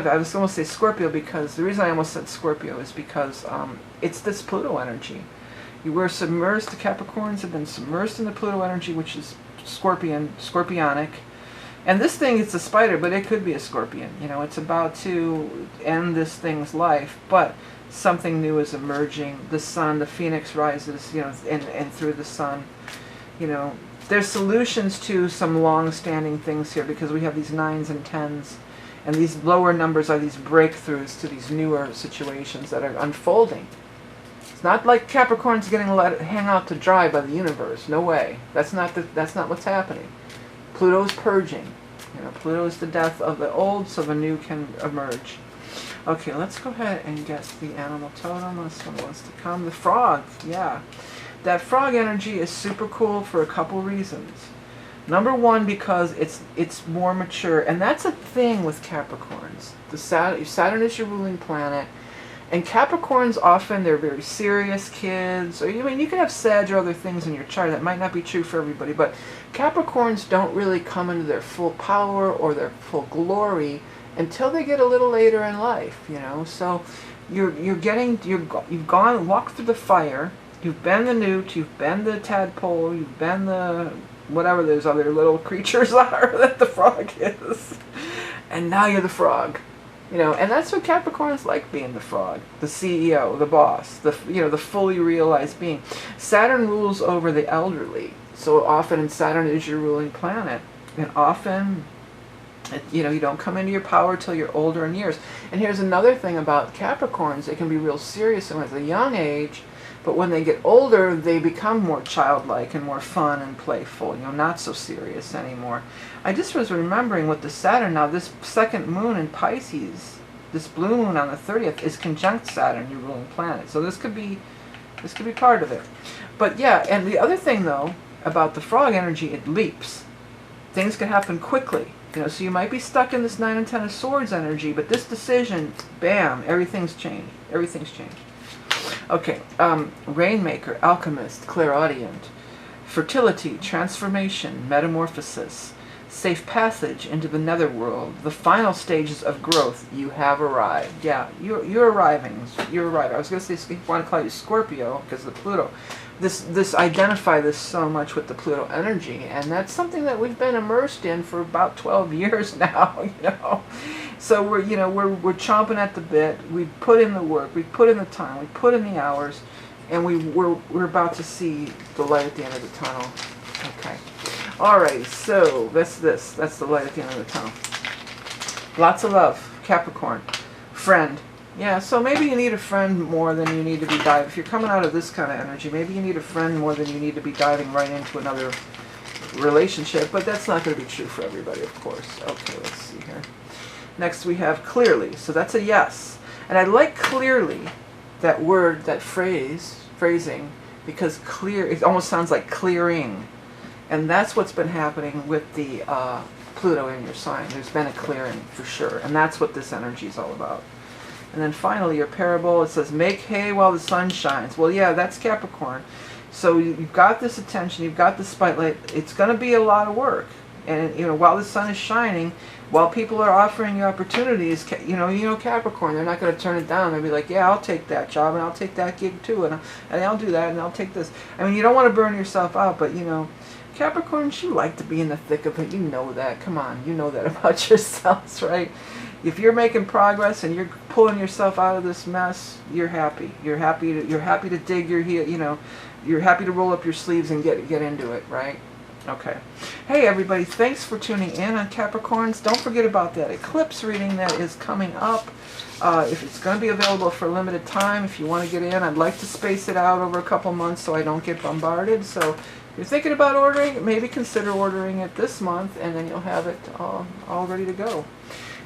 I was going to say Scorpio, because the reason I almost said Scorpio is because it's this Pluto energy. You were submersed, the Capricorns have been submersed in the Pluto energy, which is scorpionic. And this thing, it's a spider, but it could be a scorpion. It's about to end this thing's life, but something new is emerging. The sun, the phoenix rises, and through the sun, there's solutions to some long-standing things here, because we have these 9s and 10s, and these lower numbers are these breakthroughs to these newer situations that are unfolding. It's not like Capricorn's getting hang out to dry by the universe. No way. That's not what's happening. Pluto's purging. Pluto is the death of the old, so the new can emerge. Okay, let's go ahead and get the animal totem. This one wants to come. The frog. Yeah. That frog energy is super cool for a couple reasons. Number one, because it's more mature, and that's a thing with Capricorns. Saturn is your ruling planet. And Capricorns, often, they're very serious kids. Or, you can have Sag or other things in your chart. That might not be true for everybody. But Capricorns don't really come into their full power or their full glory until they get a little later in life, So you've walked through the fire. You've been the newt. You've been the tadpole. You've been the whatever those other little creatures are that the frog is. And now you're the frog. And that's what Capricorns like, being the frog, the CEO, the boss, the fully realized being. Saturn rules over the elderly, so often Saturn is your ruling planet, and often, you don't come into your power till you're older in years. And here's another thing about Capricorns: they can be real serious, and at a young age, But when they get older, they become more childlike and more fun and playful, you know, not so serious anymore. I just was remembering with the Saturn now, this second moon in Pisces, this blue moon on the 30th is conjunct Saturn, your ruling planet. So this could be part of it. But yeah, and the other thing though about the frog energy, it leaps. Things can happen quickly. You know, so you might be stuck in this 9 and 10 of Swords energy, but this decision, bam, everything's changed. Everything's changed. Okay, Rainmaker, Alchemist, Clairaudient, Fertility, Transformation, Metamorphosis, Safe Passage into the Netherworld, the final stages of growth. You have arrived. Yeah, you're arriving. You're arriving. I was going to say, I want to call you Scorpio because of the Pluto. Identify this so much with the Pluto energy, and that's something that we've been immersed in for about 12 years now, you know. So we're chomping at the bit. We put in the work, we put in the time, we put in the hours, and we're about to see the light at the end of the tunnel. Okay. Alright, so that's the light at the end of the tunnel. Lots of love, Capricorn. Friend. Yeah, so maybe you need a friend more than you need to be diving. If you're coming out of this kind of energy, maybe you need a friend more than you need to be diving right into another relationship. But that's not going to be true for everybody, of course. Okay, let's see here. Next we have clearly. So that's a yes. And I like clearly, that word, that phrasing, because clear, it almost sounds like clearing. And that's what's been happening with the Pluto in your sign. There's been a clearing for sure. And that's what this energy is all about. And then finally, your parable, it says, make hay while the sun shines. Well, yeah, that's Capricorn. So you've got this attention, you've got the spotlight. It's going to be a lot of work. And, you know, while the sun is shining, while people are offering you opportunities, you know, Capricorn, they're not going to turn it down. They'll be like, yeah, I'll take that job, and I'll take that gig too, and I'll do that, and I'll take this. I mean, you don't want to burn yourself out, but, you know, Capricorns, you like to be in the thick of it. You know that. Come on, you know that about yourselves, right? If you're making progress and you're pulling yourself out of this mess, you're happy. You're happy to dig your heel, you know, you're happy to roll up your sleeves and get into it, right? Okay. Hey everybody, thanks for tuning in on Capricorns. Don't forget about that eclipse reading that is coming up. If it's going to be available for a limited time, if you want to get in, I'd like to space it out over a couple months so I don't get bombarded. So if you're thinking about ordering, maybe consider ordering it this month, and then you'll have it all ready to go.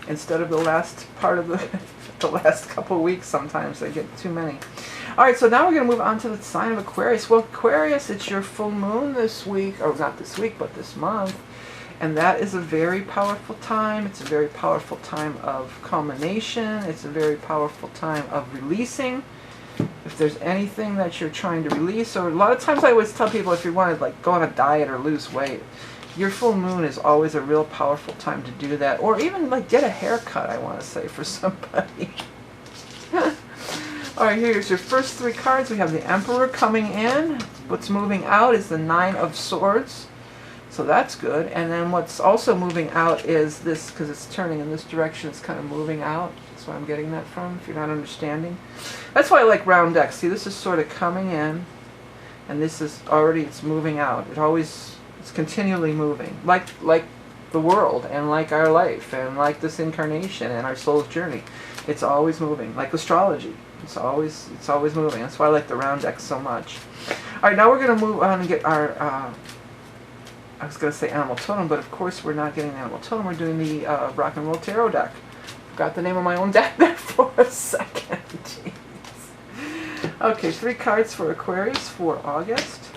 Instead of the last part of the last couple of weeks, sometimes they get too many. All right, so now we're going to move on to the sign of Aquarius. Well, Aquarius, it's your full moon this week, or not this week, but this month. And that is a very powerful time. It's a very powerful time of culmination. It's a very powerful time of releasing. If there's anything that you're trying to release, or a lot of times I always tell people if you want to like go on a diet or lose weight, your full moon is always a real powerful time to do that. Or even like get a haircut, I want to say, for somebody. Alright, here's your first three cards. We have the Emperor coming in. What's moving out is the Nine of Swords. So that's good. And then what's also moving out is this, because it's turning in this direction, it's kind of moving out. That's where I'm getting that from, if you're not understanding. That's why I like round decks. See, this is sort of coming in, and this is already, it's moving out. It's continually moving, like the world, and like our life, and like this incarnation, and our soul's journey. It's always moving, like astrology. It's always moving. That's why I like the round deck so much. All right, now we're going to move on and get our, I was going to say animal totem, but of course we're not getting the animal totem. We're doing the rock and roll tarot deck. Forgot the name of my own deck there for a second. Jeez. Okay, 3 cards for Aquarius for August.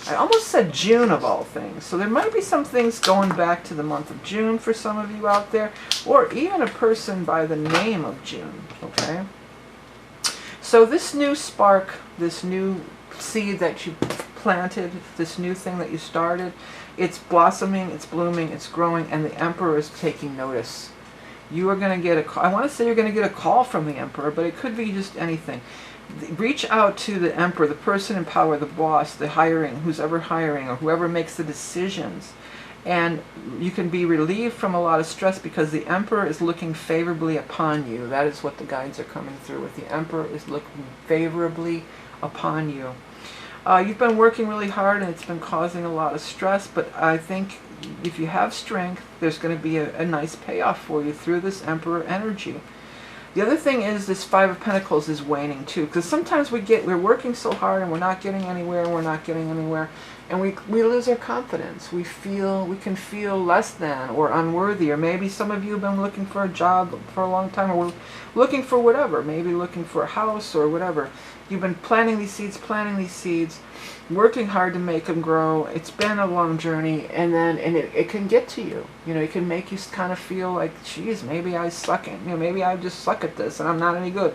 I almost said June of all things. So there might be some things going back to the month of June for some of you out there, or even a person by the name of June, okay? So this new spark, this new seed that you planted, this new thing that you started, it's blossoming, it's blooming, it's growing, and the Emperor is taking notice. You are going to get a call. I want to say you're going to get a call from the Emperor, but it could be just anything. Reach out to the Emperor, the person in power, the boss, the hiring, who's ever hiring, or whoever makes the decisions. And you can be relieved from a lot of stress because the Emperor is looking favorably upon you. That is what the guides are coming through with. The Emperor is looking favorably upon you. You've been working really hard and it's been causing a lot of stress, but I think if you have strength, there's going to be a nice payoff for you through this Emperor energy. The other thing is this Five of Pentacles is waning too, because sometimes we're working so hard and we're not getting anywhere, and we lose our confidence. We can feel less than or unworthy, or maybe some of you have been looking for a job for a long time, or looking for whatever, maybe looking for a house or whatever. You've been planting these seeds, working hard to make them grow. It's been a long journey, and it can get to you. You know, it can make you kind of feel like, geez, maybe I suck at, maybe I just suck at this and I'm not any good.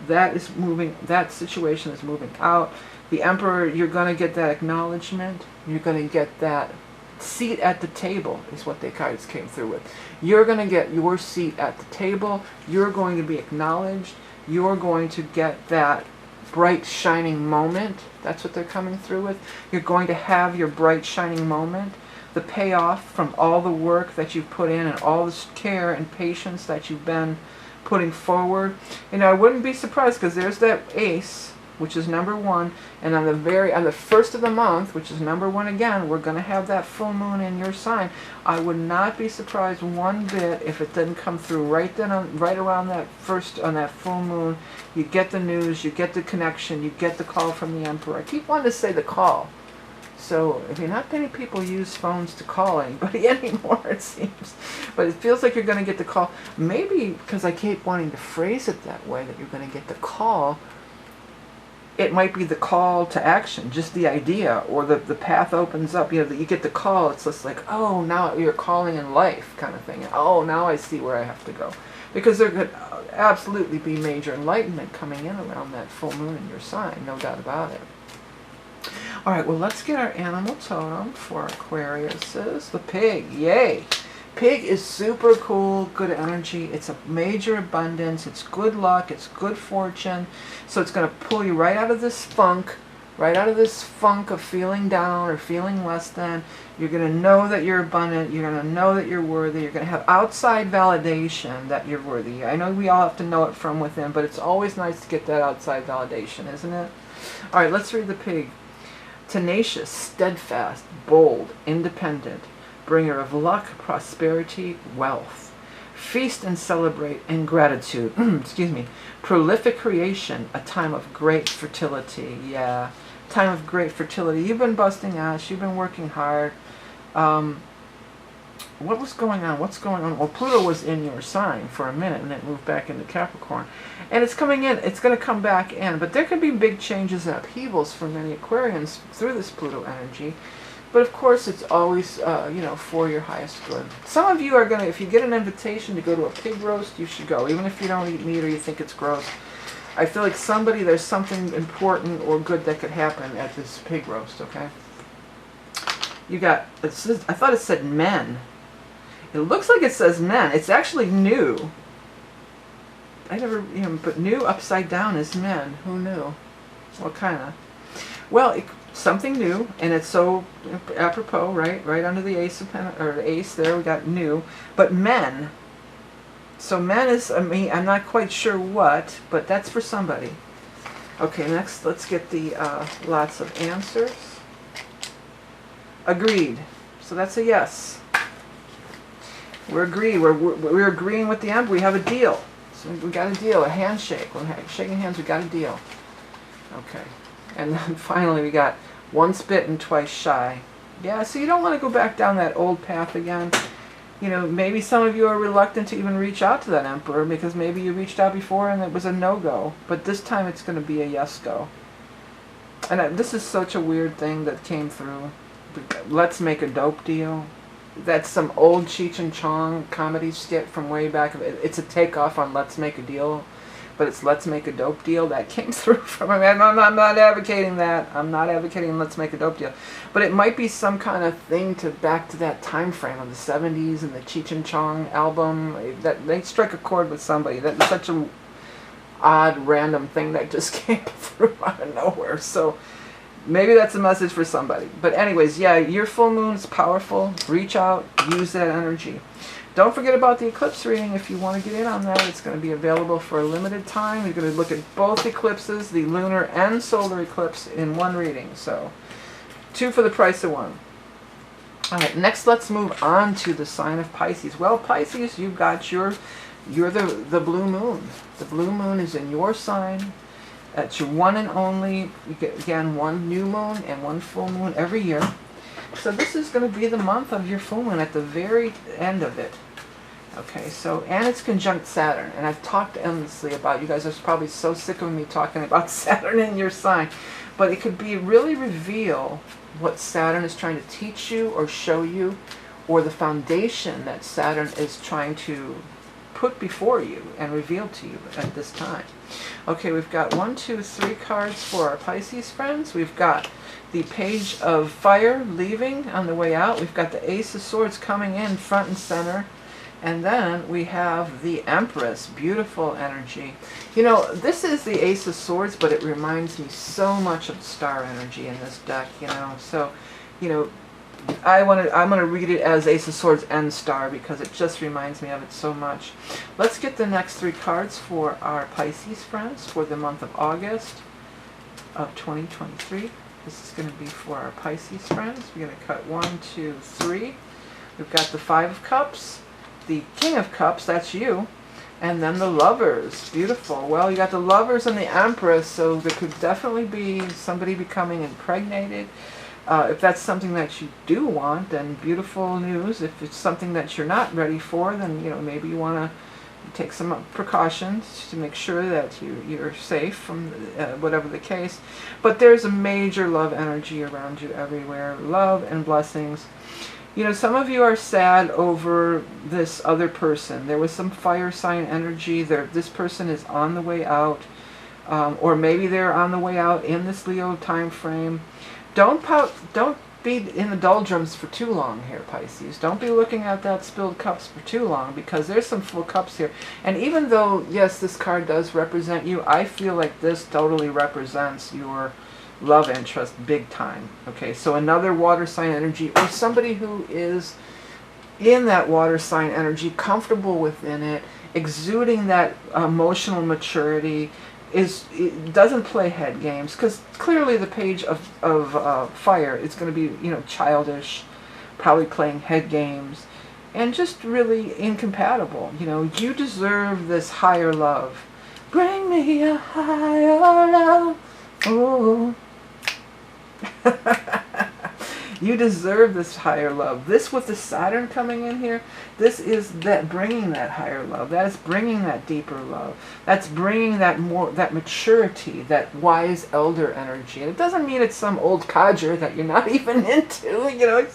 That is moving, that situation is moving out. The Emperor, you're going to get that acknowledgement. You're going to get that seat at the table, is what the cards came through with. You're going to get your seat at the table. You're going to be acknowledged. You're going to get that bright shining moment. That's what they're coming through with. You're going to have your bright shining moment, the payoff from all the work that you've put in and all this care and patience that you've been putting forward. And I wouldn't be surprised, because there's that Ace, which is number 1, and on the first of the month, which is number 1 again, we're going to have that full moon in your sign. I would not be surprised one bit if it didn't come through right then, right around that on that full moon. You get the news, you get the connection, you get the call from the Emperor. I keep wanting to say the call. So, if you're not many people use phones to call anybody anymore, it seems. But it feels like you're going to get the call. Maybe because I keep wanting to phrase it that way, that you're going to get the call. It might be the call to action, just the idea, or the path opens up. You know, that you get the call. It's just like, oh, now you're calling in life kind of thing. Oh, now I see where I have to go. Because there could absolutely be major enlightenment coming in around that full moon in your sign, no doubt about it. All right, well, let's get our animal totem for Aquariuses. The pig, yay. Pig is super cool, good energy. It's a major abundance. It's good luck. It's good fortune. So it's going to pull you right out of this funk, of feeling down or feeling less than. You're going to know that you're abundant. You're going to know that you're worthy. You're going to have outside validation that you're worthy. I know we all have to know it from within, but it's always nice to get that outside validation, isn't it? All right, let's read the pig. Tenacious, steadfast, bold, independent, bringer of luck, prosperity, wealth. Feast and celebrate in gratitude. Excuse me. Prolific creation, a time of great fertility. Yeah, time of great fertility. You've been busting ass. You've been working hard. What was going on? What's going on? Well, Pluto was in your sign for a minute, and it moved back into Capricorn. And it's coming in. It's going to come back in. But there could be big changes and upheavals for many Aquarians through this Pluto energy. But of course, it's always, for your highest good. Some of you are going to, if you get an invitation to go to a pig roast, you should go. Even if you don't eat meat or you think it's gross. I feel like there's something important or good that could happen at this pig roast, okay? You got, I thought it said men. It looks like it says men. It's actually new. I never, but new upside down is men. Who knew? What kind of? Well, something new, and it's so apropos, right? Right under the ace of or the ace there, we got new. But men. So men is, I'm not quite sure what, but that's for somebody. Okay, next, let's get the lots of answers. Agreed. So that's a yes. We're agreed. We're agreeing with the Emperor. We have a deal. So we got a deal, a handshake. We're shaking hands. We got a deal. Okay. And then finally we got once bitten, twice shy. Yeah, so you don't want to go back down that old path again. Maybe some of you are reluctant to even reach out to that Emperor because maybe you reached out before and it was a no-go. But this time it's going to be a yes-go. And this is such a weird thing that came through. Let's make a dope deal. That's some old Cheech and Chong comedy skit from way back. It's a takeoff on Let's Make a Deal. But it's Let's Make a Dope Deal. That came through from I'm not advocating that. I'm not advocating Let's Make a Dope Deal. But it might be some kind of thing back to that time frame of the 70s and the Cheech and Chong album. That they strike a chord with somebody. That's such an odd, random thing that just came through out of nowhere. So maybe that's a message for somebody. But anyways, yeah, your full moon is powerful. Reach out. Use that energy. Don't forget about the eclipse reading if you want to get in on that. It's going to be available for a limited time. You're going to look at both eclipses, the lunar and solar eclipse, in one reading. So, 2 for the price of 1. All right, next let's move on to the sign of Pisces. Well, Pisces, you've got your You're the blue moon. The blue moon is in your sign. It's your one and only. You get, again, one new moon and one full moon every year. So this is going to be the month of your full moon at the very end of it. Okay, so, and it's conjunct Saturn. And I've talked endlessly about, you guys are probably so sick of me talking about Saturn in your sign. But it could be really reveal what Saturn is trying to teach you or show you, or the foundation that Saturn is trying to put before you and reveal to you at this time. Okay, we've got 1, 2, 3 cards for our Pisces friends. We've got the Page of Fire leaving on the way out. We've got the Ace of Swords coming in front and center. And then we have the Empress, beautiful energy. You know, this is the Ace of Swords, but it reminds me so much of star energy in this deck, you know. So, you know, I'm going to read it as Ace of Swords and Star because it just reminds me of it so much. Let's get the next 3 cards for our Pisces friends for the month of August of 2023. This is going to be for our Pisces friends. We're going to cut 1, 2, 3. We've got the 5 of Cups, the King of Cups, that's you, and then the Lovers. Beautiful. Well, you got the Lovers and the Empress, so there could definitely be somebody becoming impregnated. If that's something that you do want, then beautiful news. If it's something that you're not ready for, then, you know, maybe you want to take some precautions to make sure that you're safe from whatever the case. But there's a major love energy around you everywhere. Love and blessings. You know, some of you are sad over this other person. There was some fire sign energy there. This person is on the way out, or maybe they're on the way out in this Leo time frame. Don't pout. Don't be in the doldrums for too long here, Pisces. Don't be looking at that spilled cups for too long, because there's some full cups here. And even though, yes, this card does represent you, I feel like this totally represents your love interest big time. Okay, so another water sign energy, or somebody who is in that water sign energy, comfortable within it, exuding that emotional maturity, it doesn't play head games, because clearly the Page of Fire is going to be, you know, childish, probably playing head games, and just really incompatible. You know, you deserve this higher love. Bring me a higher love. Oh. You deserve this higher love. This with the Saturn coming in here, this is that bringing that higher love. That is bringing that deeper love. That's bringing that more, that maturity, that wise elder energy. And it doesn't mean it's some old codger that you're not even into. You know,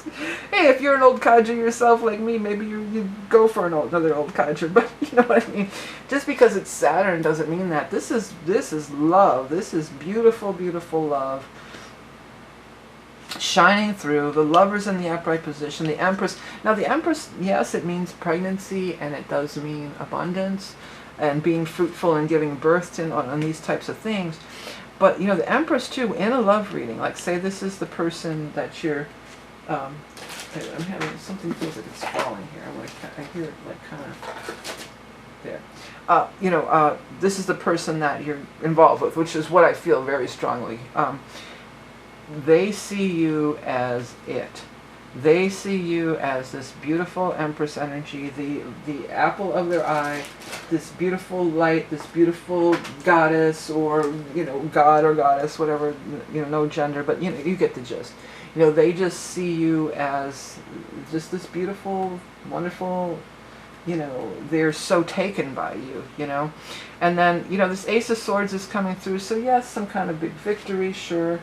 hey, if you're an old codger yourself like me, maybe you go for another old codger. But you know what I mean. Just because it's Saturn doesn't mean that. This is love. This is beautiful, beautiful love. Shining through. The Lovers in the upright position, the Empress. Now the Empress, yes, it means pregnancy, and it does mean abundance and being fruitful and giving birth to on these types of things. But you know, the Empress too, in a love reading, like say this is the person that you're I'm having something feels like it's falling here. I hear it like kind of there. You know, this is the person that you're involved with, which is what I feel very strongly. They see you as it. They see you as this beautiful Empress energy, the apple of their eye, this beautiful light, this beautiful goddess, or, you know, god or goddess, whatever, you know, no gender, but, you know, you get the gist. You know, they just see you as just this beautiful, wonderful, you know, they're so taken by you, you know. And then, you know, this Ace of Swords is coming through, so yes, some kind of big victory, sure.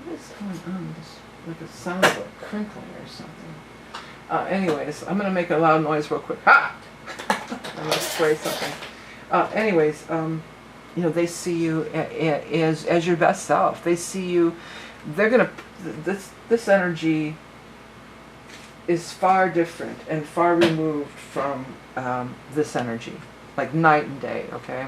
What is going on? Just like a sound of like crinkling or something. Anyways, I'm going to make a loud noise real quick. Ha! I'm going to spray something. Anyways, you know, they see you as your best self. They see you, they're going to, this energy is far different and far removed from this energy. Like night and day, okay?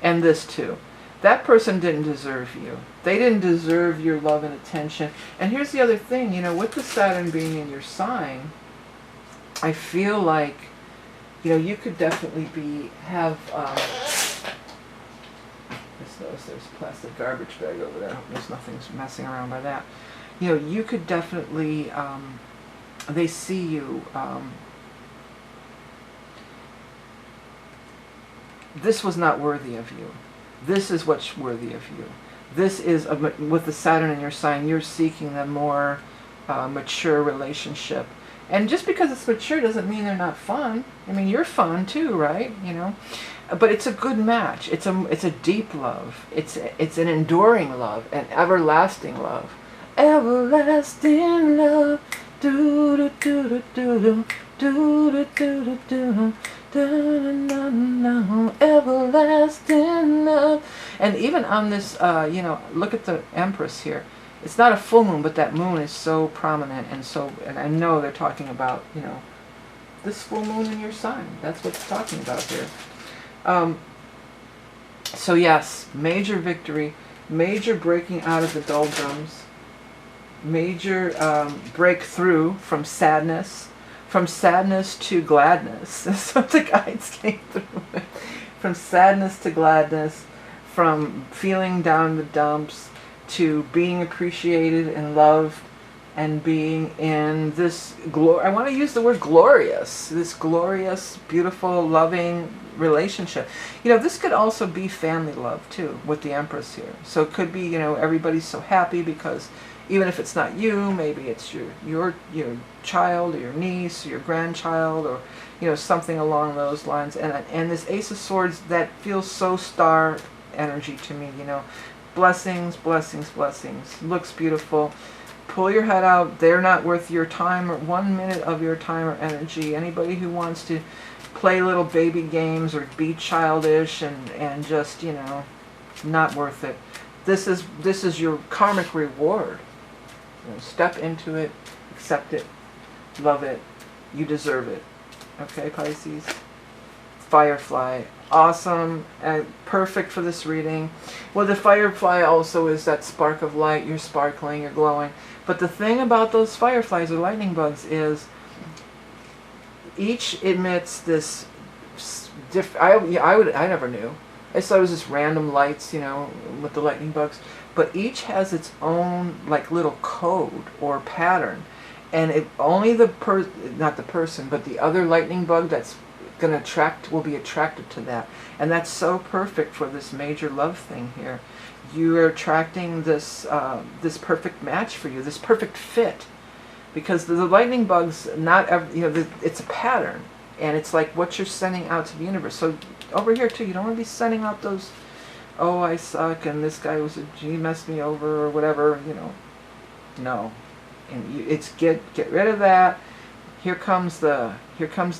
And this too. That person didn't deserve you. They didn't deserve your love and attention. And here's the other thing, you know, with the Saturn being in your sign, I feel like, you know, you could definitely have, just notice there's a plastic garbage bag over there. There's nothing messing around by that. You know, you could definitely, they see you, this was not worthy of you. This is what's worthy of you. This is, with the Saturn in your sign, you're seeking a more mature relationship. And just because it's mature doesn't mean they're not fun. I mean, you're fun too, right? You know, but it's a good match. It's a deep love. It's an enduring love, an everlasting love. Everlasting love. Do do do do do do do do do. Everlasting love. And even on this, you know, look at the Empress here. It's not a full moon, but that moon is so prominent, and I know they're talking about, you know, this full moon in your sign. That's what it's talking about here. So yes, major victory, major breaking out of the doldrums, major breakthrough from sadness to gladness. That's what the guides came through. From sadness to gladness, from feeling down the dumps to being appreciated and loved, and being in this I want to use the word glorious, this glorious, beautiful, loving relationship. You know, this could also be family love too, with the Empress here. So it could be, you know, everybody's so happy because even if it's not you, maybe it's your child or your niece or your grandchild, or, you know, something along those lines. And this Ace of Swords, that feels so star energy to me, you know. Blessings, blessings, blessings. Looks beautiful. Pull your head out. They're not worth your time, or 1 minute of your time or energy. Anybody who wants to play little baby games or be childish and just, you know, not worth it. This is your karmic reward. You know, step into it, accept it, love it. You deserve it. Okay, Pisces? Firefly. Awesome and perfect for this reading. Well, the firefly also is that spark of light. You're sparkling, you're glowing. But the thing about those fireflies or lightning bugs is each emits this I never knew. I thought it was just random lights, you know, with the lightning bugs. But each has its own like little code or pattern. And it only not the person, but the other lightning bug that's will be attracted to that. And that's so perfect for this major love thing here. You are attracting this this perfect match for you, this perfect fit, because the lightning bugs, it's a pattern, and it's like what you're sending out to the universe. So over here too, you don't want to be sending out those, oh, I suck, and this guy he messed me over, or whatever, you know. No, and it's get rid of that. Here comes the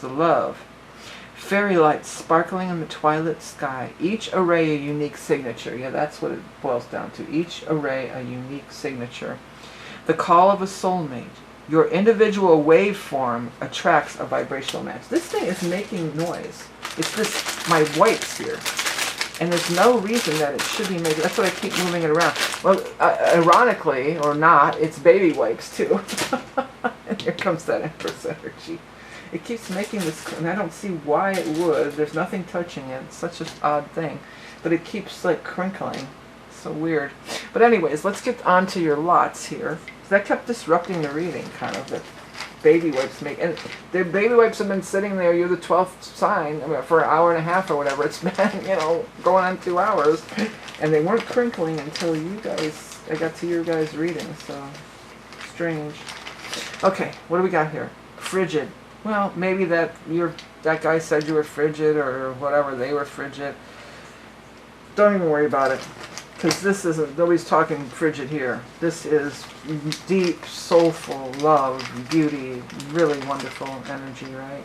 love. Fairy lights sparkling in the twilight sky. Each array a unique signature. Yeah, that's what it boils down to. Each array a unique signature. The call of a soulmate. Your individual waveform attracts a vibrational match. This thing is making noise. It's my wipes here. And there's no reason that it should be making. That's what I keep moving it around. Well, ironically, or not, it's baby wipes too. And here comes that Empress energy. It keeps making this, and I don't see why it would. There's nothing touching it. It's such an odd thing. But it keeps like crinkling. So weird. But anyways, let's get on to your lots here. That kept disrupting the reading, kind of. The baby wipes make, and the baby wipes have been sitting there. You're the 12th sign, for an hour and a half or whatever. It's been, you know, going on 2 hours. And they weren't crinkling until I got to your guys' reading. So, strange. Okay, what do we got here? Frigid. Well, maybe that guy said you were frigid, or whatever, they were frigid. Don't even worry about it, because this isn't, nobody's talking frigid here. This is deep, soulful love, beauty, really wonderful energy, right?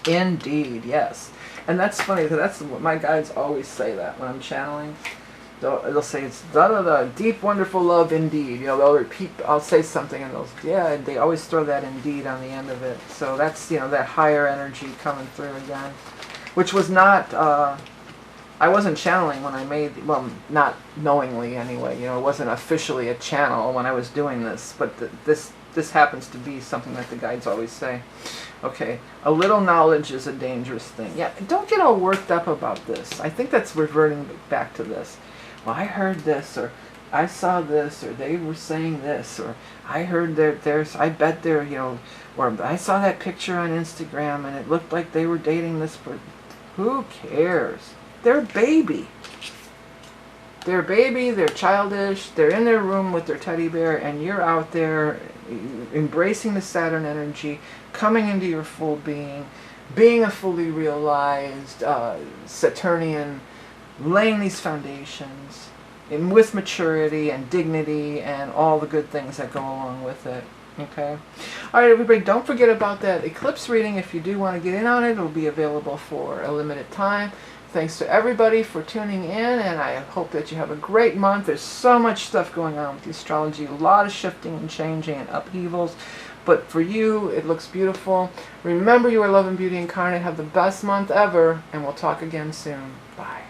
Indeed, yes. And that's funny, because that's what my guides always say that when I'm channeling. They'll say it's da-da-da, deep, wonderful love indeed. You know, they'll repeat, I'll say something and and they always throw that indeed on the end of it. So that's, you know, that higher energy coming through again. Which was not, I wasn't channeling when I made, well, not knowingly anyway. You know, it wasn't officially a channel when I was doing this. But this happens to be something that the guides always say. Okay, a little knowledge is a dangerous thing. Yeah, don't get all worked up about this. I think that's reverting back to this. Well, I heard this, or I saw this, or they were saying this, or I heard I bet they're, you know, or I saw that picture on Instagram and it looked like they were dating this person. Who cares? They're baby. They're baby, they're childish, they're in their room with their teddy bear, and you're out there embracing the Saturn energy, coming into your full being a fully realized Saturnian, laying these foundations and with maturity and dignity and all the good things that go along with it. Okay? All right, everybody, don't forget about that eclipse reading. If you do want to get in on it, it'll be available for a limited time. Thanks to everybody for tuning in, and I hope that you have a great month. There's so much stuff going on with the astrology, a lot of shifting and changing and upheavals. But for you, it looks beautiful. Remember, you are love and beauty incarnate. Have the best month ever, and we'll talk again soon. Bye.